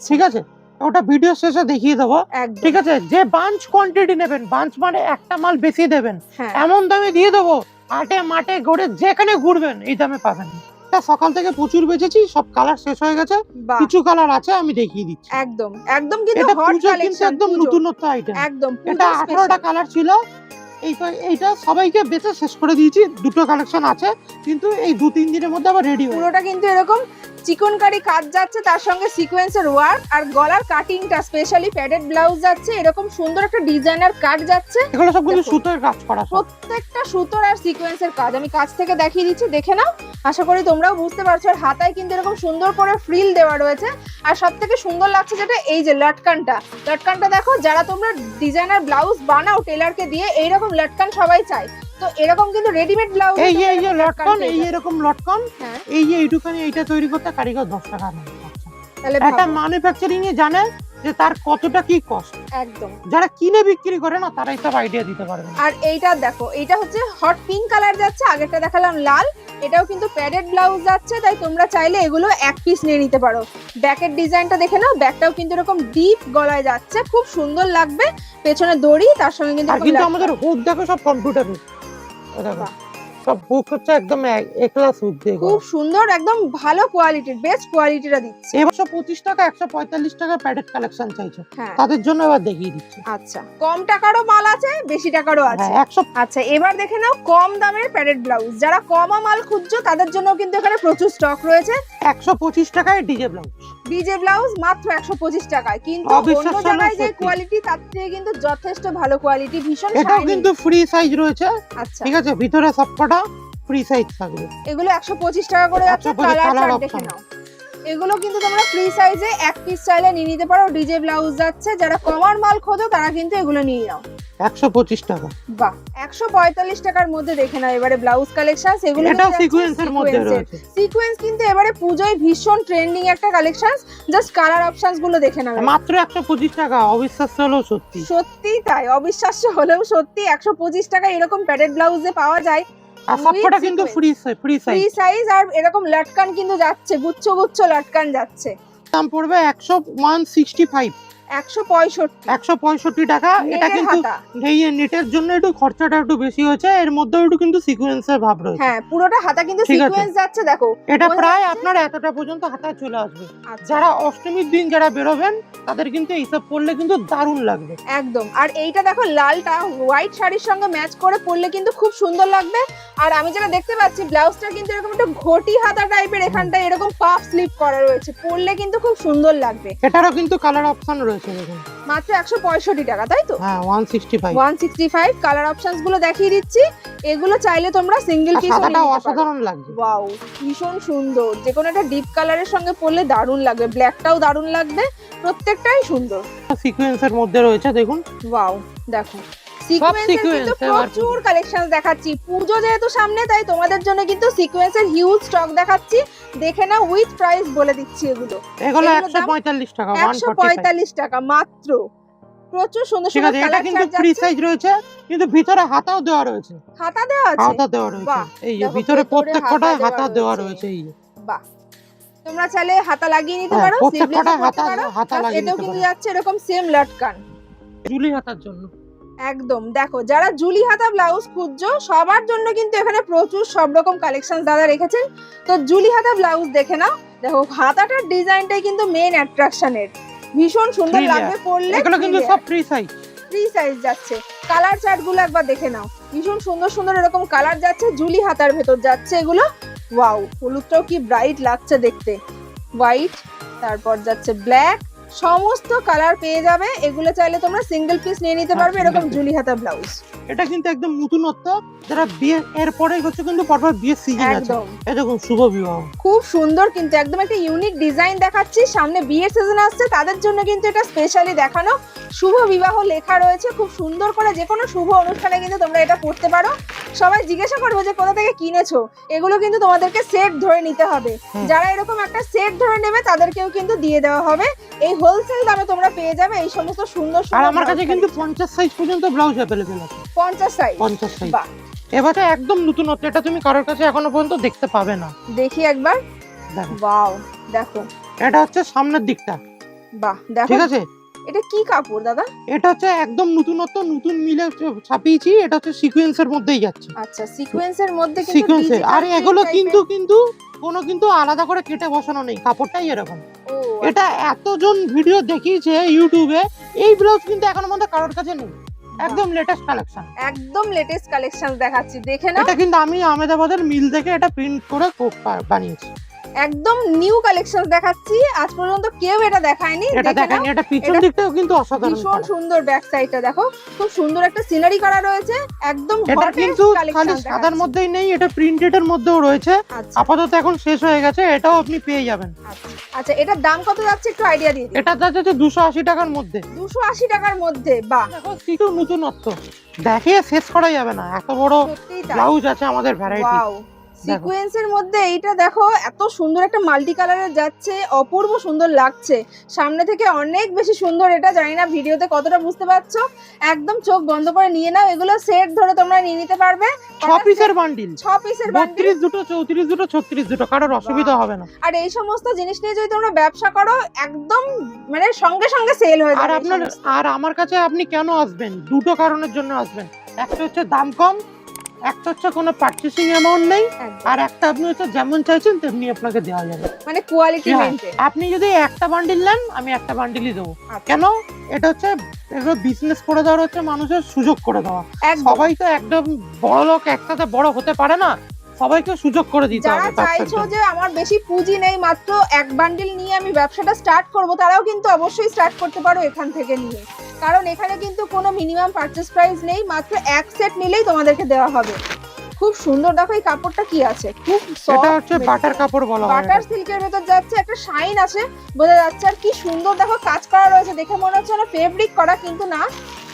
ঠিক আছে, ওটা ভিডিও শেষে দেখিয়ে দেবো। ঠিক আছে, যে বাঞ্চ কোয়ান্টিটি নেবেন, বাঞ্চ মানে একটা মাল বেশি দেবেন, এমন দামে দিয়ে দেবো, আটে মাঠে ঘুরে যেখানে ঘুরবেন এই দামে পাবেন। সকাল থেকে প্রচুর বেচেছি, সব কালার শেষ হয়ে গেছে, কিছু কালার আছে আমি দেখিয়ে দিচ্ছি। একদম একদম কিন্তু হট কালেকশন, একদম নতুনত্ব আইটেম। একদম এটা 18টা কালার ছিল, এইটা সবাইকে বেচে শেষ করে দিয়েছি। দুটো কালেকশন আছে, কিন্তু এই 2-3 দিনের মধ্যে আবার রেডি হবে। পুরোটা কিন্তু এরকম চিকনকারি কাজ যাচ্ছে, তার সঙ্গে সিকোয়েন্সের ওয়ার্ক, আর গলার কাটিংটা স্পেশালি প্যাডেড ব্লাউজ যাচ্ছে, এরকম সুন্দর একটা ডিজাইনার কাট যাচ্ছে। এগুলো সবগুলো সুতোর কাজ করা, প্রত্যেকটা সুতোর আর সিকোয়েন্সের কাজ। আমি কাছ থেকে দেখিয়ে দিচ্ছি, দেখে নাও, আশা করি তোমরাও বুঝতে পারছো। আর হাতায় কিন্তু এরকম সুন্দর করে ফ্রিল দেওয়া রয়েছে। আর সবথেকে সুন্দর লাগছে যেটা, এই যে লটকানটা দেখো, যারা তোমরা ডিজাইনার ব্লাউজ বানাও টেলারকে দিয়ে, এইরকম লটকান সবাই চায়, তো এরকম কিন্তু রেডিমেড ব্লাউজ এই যে লটকন, এই এরকম লটকন, এই যে এইটুখানি এইটা তৈরি করতে কারিগর 10 টাকা নেয়। তাহলে একটা ভাবো। ম্যানুফ্যাকচারিং এ জানে যে তার কতটা কি কস্ট, একদম। যারা কিনে বিক্রি করে না তারাই সব আইডিয়া দিতে পারবে। আর এইটা দেখো, এটা হচ্ছে হট পিঙ্ক কালার যাচ্ছে, আগেরটা দেখালাম লাল, এটাও কিন্তু প্যাডেড ব্লাউজ যাচ্ছে, তাই তোমরা চাইলে এগুলো এক পিস নিয়ে নিতে পারো। ব্যাকের ডিজাইনটা দেখে নাও, ব্যাকটাও কিন্তু এরকম ডিপ গলায় যাচ্ছে, খুব সুন্দর লাগবে। পেছনে দড়ি, তার সঙ্গে কিন্তু আর এরকম কিন্তু লাটকান। আমাদের হুক দেখো সব কম্পিউটার হুক, দেখো বাহ। সব হুক হচ্ছে একদম একলা হুক দিয়ে করা। খুব সুন্দর, একদম ভালো কোয়ালিটির, বেস্ট কোয়ালিটিটা দিচ্ছে। এবার 125 টাকা 145 টাকা প্যাডেড কালেকশন চাইছো, হ্যাঁ তাদের জন্য এবার দেখিয়ে দিচ্ছি। আচ্ছা, কম টাকারও মাল আছে, বেশি টাকারও আছে। হ্যাঁ 100 আচ্ছা, এবার দেখে নাও কম দামের প্যাডেড ব্লাউজ। যারা কমা মাল খুঁজছো তাদের জন্য কিন্তু এখানে প্রচুর স্টক রয়েছে। 125 টাকায় ডিজে ব্লাউজ। ডিজে ব্লাউজ মাত্র 125 টাকায়, কিন্তু অন্য অবিশ্বাস্য জায়গায় যে সত্যি। কোয়ালিটি তার থেকে কিন্তু যথেষ্ট ভালো কোয়ালিটি, ভীষণ এটাও শাইনি। কিন্তু ফ্রি সাইজ রয়েছে, আচ্ছা, ঠিক আছে, ভিতরে সবকটা ফ্রি সাইজ থাকবে। এগুলো 125 টাকা করে যাচ্ছে। 125 কালার কালার চার্ট দেখে option। নাও। এগুলো কিন্তু তোমরা ফ্রি সাইজে এক পিস চাইলে নিয়ে নিতে পারো। ডিজে ব্লাউজ যাচ্ছে, যারা কমার মাল খোঁজো তারা কিন্তু এগুলো নিয়ে নাও। 125 টাকা। বাহ, 145 টাকার মধ্যে দেখে নাও এবারে ব্লাউজ কালেকশন। এগুলো এটাও সিকোয়েন্সের মধ্যে রয়েছে। সিকোয়েন্স কিন্তু এবারে পূজোয় ভীষণ ট্রেন্ডিং একটা কালেকশন। জাস্ট কালার অপশনস গুলো দেখে নাও। মাত্র 125 টাকা, অবিশ্বাস্য হলেও সত্যি। সত্যি তাই, অবিশ্বাস্য হলেও সত্যি। 125 টাকা এরকম প্যাডেড ব্লাউজে পাওয়া যায়। আর সবকটা কিন্তু ফ্রি ফ্রি সাইজ। সাইজ, আর এরকম লটকান কিন্তু যাচ্ছে, গুচ্ছ গুচ্ছ লটকান যাচ্ছে। দাম পড়বে 165 165 টাকা। এটা নেটের কিন্তু হাতা। এই নেটের জন্য একটু খরচাটা একটু বেশি হয়েছে, এর মধ্যেও একটু কিন্তু সিকোয়েন্সের ভাব রয়েছে। হ্যাঁ, পুরোটা হাতা কিন্তু ঠিক আছে। সিকোয়েন্স যাচ্ছে, দেখো এটা বোঝা প্রায় যাচ্ছে? আপনার এতটা পর্যন্ত হাতায় চলে আসবে। আচ্ছা, যারা অষ্টমীর দিন যারা বেরোবেন তাদের কিন্তু এইসব পরলে কিন্তু দারুণ লাগবে। একদম। আর এইটা দেখো, লালটা হোয়াইট শাড়ির সঙ্গে ম্যাচ করে পরলে কিন্তু খুব সুন্দর লাগবে। আর আমি যেটা দেখতে পাচ্ছি, ব্লাউজটা কিন্তু এরকম একটা ঘটি হাতা টাইপের, এখানটায় এরকম পাফ স্লিপ করা রয়েছে, পরলে কিন্তু খুব সুন্দর লাগবে। এটারও কিন্তু কালার অপশন রয়েছে দেখুন। মাত্র 165 টাকা, তাই তো? হ্যাঁ 165। 165 কালার অপশনস গুলো দেখিয়ে দিচ্ছি। এগুলো চাইলে তোমরা সিঙ্গেল পিসও নিতে সাদাটাও পারো। অসাধারণ লাগছে। ওয়াও, ভীষণ সুন্দর। যে কোনো একটা ডিপ কালারের সঙ্গে পরলে দারুণ লাগবে, ব্ল্যাকটাও দারুণ লাগবে, প্রত্যেকটাই সুন্দর। সিকোয়েন্সের মধ্যে রয়েছে দেখুন। ওয়াও, দেখো সিকোয়েন্সের কিন্তু sequence এবার প্রচুর কালেকশন দেখাচ্ছি। পুজো যেহেতু সামনে, তাই তোমাদের জন্য কিন্তু সিকোয়েন্সের হিউজ স্টক দেখাচ্ছি। দেখে না, উইথ প্রাইস বলে দিচ্ছি এগুলো। এগুলো এগুলোর দাম 145 টাকা, 145। 145 টাকা মাত্র। প্রচুর সুন্দর ঠিক সুন্দর আছে, এটা কালার কিন্তু ফ্রি সাইজ রয়েছে, কিন্তু ভিতরে হাতাও দেওয়া রয়েছে। হাতা দেওয়া আছে। হাতা দেওয়া রয়েছে, বাহ, এই যে দেখো, ভিতরে ভেতরে প্রত্যেকটা হাতা হাতা দেওয়া দেওয়া রয়েছে। রয়েছে। এই যে বাহ, তোমরা চাইলে হাতা লাগিয়ে নিতে হ্যাঁ, পারো, প্রত্যেকটা স্লিভলেসও হাতা করতে পারো। হাতা Plus লাগিয়ে এটাও নিতে কিন্তু পারো। যাচ্ছে এরকম সেম লটকান। জুলি হাতার জন্য একদম। দেখো, যারা জুলি হাতা ব্লাউজ খুঁজছো সবার জন্য কিন্তু এখানে প্রচুর সব রকম কালেকশন দাদা রেখেছেন। তো জুলি হাতা ব্লাউজ দেখে নাও। দেখো, হাতাটার ডিজাইনটাই কিন্তু মেইন অ্যাট্রাকশনের, ভীষণ সুন্দর Three লাগবে পরলে। এগুলো কিন্তু সব ফ্রি সাইজ। ফ্রি সাইজ যাচ্ছে। কালার চার্ট গুলো একবার দেখে নাও, ভীষণ সুন্দর সুন্দর এরকম কালার যাচ্ছে, জুলি হাতার ভেতর যাচ্ছে এগুলো। ওয়াও, হলুদটাও কি ব্রাইট লাগছে দেখতে। হোয়াইট, তারপর যাচ্ছে ব্ল্যাক, সমস্ত কালার পেয়ে যাবে। এগুলো চাইলে তোমরা সিঙ্গেল পিস নিয়ে নিতে হ্যাঁ, পারবে, এরকম single piece। জুলি হাতা ব্লাউজ। এটা কিন্তু একদম নতুনত্ব, যারা বিয়ে এরপরে হচ্ছে কিন্তু পরপর বিয়ের সিজন আছে। একদম এই দেখুন শুভ বিবাহ। খুব সুন্দর, কিন্তু একদম একটা ইউনিক ডিজাইন দেখাচ্ছি। সামনে বিয়ের সিজন আসছে, তাদের জন্য কিন্তু এটা স্পেশালি দেখানো। শুভ বিবাহ লেখা রয়েছে খুব সুন্দর করে। যে কোনো শুভ অনুষ্ঠানে কিন্তু তোমরা এটা পড়তে পারো। সবাই জিজ্ঞাসা করবে যে কোথা থেকে কিনেছো। এগুলো কিন্তু তোমাদেরকে সেট ধরে নিতে হবে। যারা এরকম একটা সেট ধরে নেবে তাদেরকেও কিন্তু দিয়ে দেওয়া হবে। এই হোলসেল দামে তোমরা পেয়ে যাবে এই সমস্ত সুন্দর আর সুন্দর আমার কাছে কিন্তু 50 সাইজ পর্যন্ত ব্লাউজ अवेलेबल আছে। 50 সাইজ। 50 সাইজ। বাহ, এবারে একদম নতুনত্ব, এটা তুমি কারোর কাছে এখনো পর্যন্ত দেখতে পাবে না। দেখি একবার। দেখো ওয়াও, দেখো, এটা হচ্ছে সামনের দিকটা, বাহ, দেখো ঠিক আছে। এটা কি কাপড় দাদা? এটা হচ্ছে একদম নতুনত্ব, নতুন মিলে ছাপিয়েছি। এটা হচ্ছে সিকোয়েন্সের মধ্যেই যাচ্ছে, আচ্ছা, সিকোয়েন্সের মধ্যে কিন্তু সিকোয়েন্সের। digital আর print এগুলো type-এর। কিন্তু কোনো কিন্তু আলাদা করে কেটে বসানো নেই, কাপড়টাই এরকম। ও, এটা এতজন ভিডিও দেখিয়েছে ইউটিউবে, এই ব্লাউজ কিন্তু এখনো পর্যন্ত কারোর কাছে নেই। একদম লেটেস্ট কালেকশন, একদম লেটেস্ট কালেকশন দেখাচ্ছি, দেখে নাও। এটা কিন্তু আমি আহমেদাবাদের মিল থেকে এটা প্রিন্ট করে বানিয়েছি। একদম নিউ কালেকশন দেখাচ্ছি, আজ পর্যন্ত কেউ এটা দেখায়নি। এটা দেখে নাও, দেখেন, এটা পিছন এটা দিকটাও কিন্তু অসাধারণ ভীষণ করা। সুন্দর। ব্যাক সাইডটা দেখো, খুব সুন্দর একটা সিনারি করা রয়েছে। একদম এটা হটেস্ট কিন্তু কালেকশন খালি সাদার মধ্যেই নেই, এটা প্রিন্টেড এর মধ্যেও রয়েছে। আচ্ছা আপাতত এখন শেষ হয়ে গেছে, এটাও আপনি পেয়ে যাবেন। আচ্ছা, এটার দাম কত যাচ্ছে একটু আইডিয়া দিয়ে দিন। এটা যাচ্ছে 280 টাকার মধ্যে। 280 টাকার মধ্যে। বাহ, দেখো কিছু নতুনত্ব দেখিয়ে শেষ করা যাবে না, এত বড় সত্যিই তাই। ব্লাউজ আছে আমাদের ভ্যারাইটি। ওয়াও, সিকোয়েন্সের মধ্যে এইটা দেখো এত সুন্দর একটা মাল্টি কালারের যাচ্ছে, অপূর্ব সুন্দর লাগছে। সামনে থেকে অনেক বেশি সুন্দর, এটা জানি না ভিডিওতে কতটা বুঝতে পারছো। একদম চোখ বন্ধ করে নিয়ে নাও, এগুলো সেট ধরে তোমরা নিয়ে নিতে পারবে। 6 পিসের বান্ডিল, 6 পিসের বান্ডিল, 32 দুটো, 34 দুটো, 36 দুটো, কারোর অসুবিধা হবে না। আর এই সমস্ত জিনিস নিয়ে যদি তোমরা ব্যবসা করো একদম মানে সঙ্গে সঙ্গে সেল হয়ে যাবে। আর আপনার আর আমার কাছে আপনি কেন আসবেন? দুটো কারণের জন্য আসবেন। একটা হচ্ছে দাম কম, একটা হচ্ছে কোনো পারচেসিং অ্যামাউন্ট নেই, আর একটা আপনি হচ্ছে যেমন চাইছেন তেমনি আপনাকে দেওয়া যাবে, মানে কোয়ালিটি মেইনটেইন। আপনি যদি একটা বান্ডিল নেন আমি একটা বান্ডিলই দেবো। কেন? এটা হচ্ছে এগুলো বিজনেস করে দেওয়ার হচ্ছে মানুষের সুযোগ করে দেওয়া। সবাই তো একদম বড় লোক একসাথে বড় হতে পারে না, সবাইকে সুযোগ করে দিতে হবে। যারা চাইছো যে আমার বেশি পুঁজি নেই, মাত্র এক বান্ডিল নিয়ে আমি ব্যবসাটা স্টার্ট করব, তারাও কিন্তু অবশ্যই স্টার্ট করতে পারো এখান থেকে নিয়ে। কারণ এখানে কিন্তু কোনো মিনিমাম পারচেজ প্রাইস নেই, মাত্র এক সেট নিলেই তোমাদেরকে দেওয়া হবে। খুব সুন্দর, দেখো এই কাপড়টা কি আছে, খুব সফট, এটা হচ্ছে বাটার কাপড় বলা হয়। বাটার সিল্কের ভেতর যাচ্ছে, একটা শাইন আছে বোঝা যাচ্ছে। আর কি সুন্দর দেখো কাজ করা রয়েছে, দেখে মনে হচ্ছে না ফেব্রিক করা, কিন্তু না,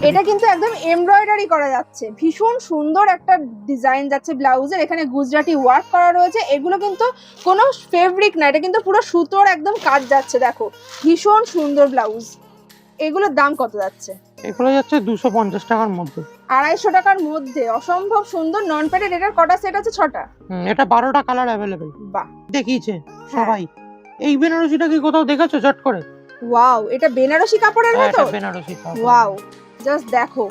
এটা কিন্তু একদম এমব্রয়ডারি করা যাচ্ছে। ভীষণ সুন্দর একটা ডিজাইন যাচ্ছে ব্লাউজের, এখানে গুজরাটি ওয়ার্ক করা রয়েছে। এগুলো কিন্তু কোনো ফেব্রিক না, এটা কিন্তু পুরো সুতোর একদম কাজ যাচ্ছে। দেখো ভীষণ সুন্দর ব্লাউজ। এগুলোর দাম কত যাচ্ছে? এগুলো যাচ্ছে 250 টাকার মধ্যে, 250 টাকার মধ্যে। অসম্ভব সুন্দর। নন প্যাডেড, এটার কটা সেট আছে? 6টা। এটা 12টা কালার অ্যাভেলেবেল। বাহ, দেখিয়েছে সবাই। এই বেনারসিটা কি কোথাও দেখেছো চট করে? ওয়াও, এটা বেনারসি কাপড়ের মতো। এটা বেনারসি কাপড়। ওয়াও, জাস্ট দেখো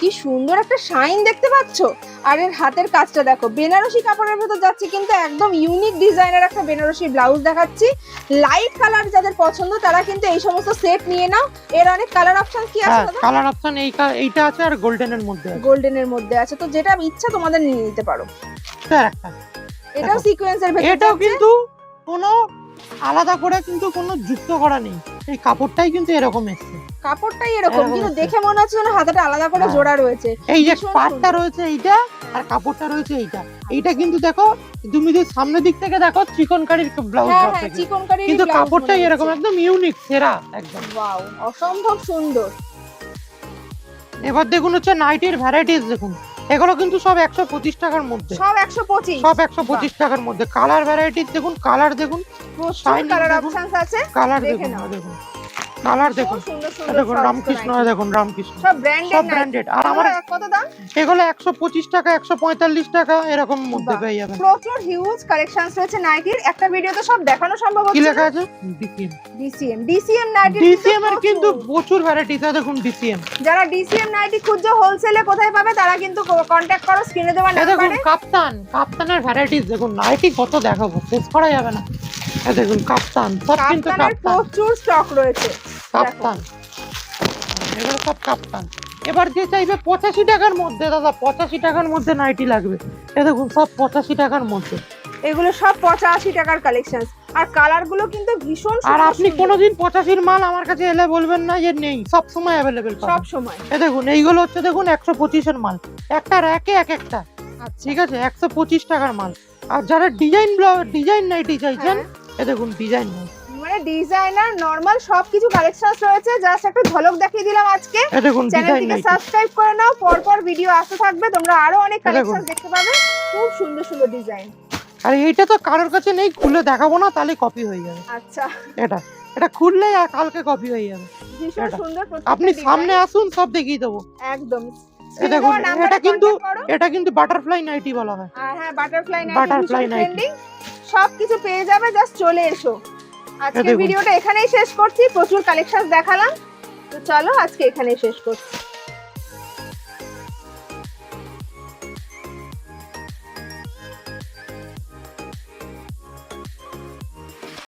কি সুন্দর একটা শাইন দেখতে পাচ্ছো। আর এর হাতের কাজটা দেখো, বেনারসি কাপড়ের ভেতর যাচ্ছে, কিন্তু একদম ইউনিক ডিজাইনের একটা বেনারসি ব্লাউজ দেখাচ্ছি। লাইট কালার যাদের পছন্দ তারা কিন্তু এই সমস্ত সেট নিয়ে নাও। এর অনেক কালার অপশন কি আছে দাদা? কালার অপশন এইটা আছে, আর গোল্ডেনের মধ্যে আছে। গোল্ডেনের মধ্যে আছে, তো যেটা ইচ্ছা তোমাদের নিয়ে নিতে পারো। একটা এটাও সিকোয়েন্সের ভেতর, এটাও কিন্তু কোনো আলাদা করে কিন্তু কোনো যুক্ত করা নেই, এই কাপড়টাই কিন্তু এরকম এসেছে। কাপড়টাই এরকম, কিন্তু দেখে মনে হচ্ছে না হাতাটা আলাদা করে জোড়া রয়েছে। এই যে পাটটা রয়েছে এইটা, আর কাপড়টা রয়েছে এইটা। এইটা কিন্তু দেখো, তুমি যদি সামনের দিক থেকে দেখো চিকনকারির ব্লাউজ, হ্যাঁ চিকনকারির, কিন্তু কাপড়টাই এরকম একদম ইউনিক, সেরা একদম। ওয়াও, অসম্ভব সুন্দর। এবার দেখুন হচ্ছে নাইটির ভ্যারাইটিস দেখুন, এগুলো কিন্তু সব 125 টাকার মধ্যে, সব 125, সব 125 টাকার মধ্যে। কালার ভ্যারাইটিস দেখুন, কালার দেখুন, প্রচুর কালার অপশনস আছে। কালার দেখুন, দেখুন কালার দেখুন, সুন্দর সুন্দর। দেখুন রামকৃষ্ণ, দেখুন রামকৃষ্ণ, সব ব্র্যান্ডেড, সব ব্র্যান্ডেড। আর আমার কত দাম? এগুলো 125 টাকা, 145 টাকা এরকম মধ্যে পেয়ে যাবেন। প্রচুর হিউজ কালেকশনস রয়েছে নাইটির, একটা ভিডিওতে সব দেখানো সম্ভব হচ্ছে না। কি লেখা আছে? ডিসিএম নাইটির। ডিসিএম এর কিন্তু প্রচুর ভ্যারাইটিস আছে, দেখুন ডিসিএম। যারা ডিসিএম নাইটি খুঁজছো হোলসেলে কোথায় পাবে তারা কিন্তু কন্টাক্ট করো স্ক্রিনে দেওয়া নাম্বারে। দেখুন নাম্বারে। কাপ্তানের ভ্যারাইটিস দেখুন, নাইটি কত দেখাবো, শেষ করা যাবে না। এই দেখুন কাপ্তান, সব কিন্তু কাপ্তানের প্রচুর স্টক রয়েছে। কাপ্তান, এগুলো সব কাপ্তান। এবার যে চাইবে 85 টাকার মধ্যে, দাদা 85 টাকার মধ্যে নাইটি লাগবে, এই দেখুন সব 85 টাকার মধ্যে। এগুলো সব 85 টাকার কালেকশনস, আর কালার গুলো কিন্তু ভীষণ সুন্দর। আর আপনি কোনোদিন 85 মাল আমার কাছে এলে বলবেন না যে নেই, সব সময় अवेलेबल পাবেন, সব সময়। এই দেখুন এইগুলো হচ্ছে দেখুন 125 এর মাল, একটা র‍্যাকে এক একটা। ঠিক আছে, 125 টাকার মাল। আর যারা ডিজাইন নাইটি চাইছেন, এই দেখুন ডিজাইন নাইটি, মানে ডিজাইনার নরমাল সবকিছু কালেকশনস রয়েছে। জাস্ট একটা ঝলক দেখিয়ে দিলাম আজকে। এই দেখুন ডিজাইন চ্যানেলটিকে নাইটি, সাবস্ক্রাইব করে নাও, পরপর ভিডিও আসতে থাকবে, তোমরা আরো অনেক কালেকশন দেখতে পাবে। খুব সুন্দর সুন্দর ডিজাইন। আর এইটা তো কারোর কাছে নেই, খুলে দেখাবো না, তাহলে কপি হয়ে যাবে। আচ্ছা, এটা খুললেই আর কালকে কপি হয়ে যাবে। ভীষণ সুন্দর। আপনি সামনে আসুন, সব দেখিয়ে দেবো একদম। এই দেখুন এটা কিন্তু বাটারফ্লাই নাইটি বলা হয়। হ্যাঁ, বাটারফ্লাই বাটারফ্লাই নাইটি ট্রেন্ডিং, সবকিছু পেয়ে যাবে, জাস্ট চলে এসো। আজকে ভিডিওটা এখানেই শেষ করছি, প্রচুর কালেকশন দেখালাম, তো চলো আজকে এখানেই শেষ করছি।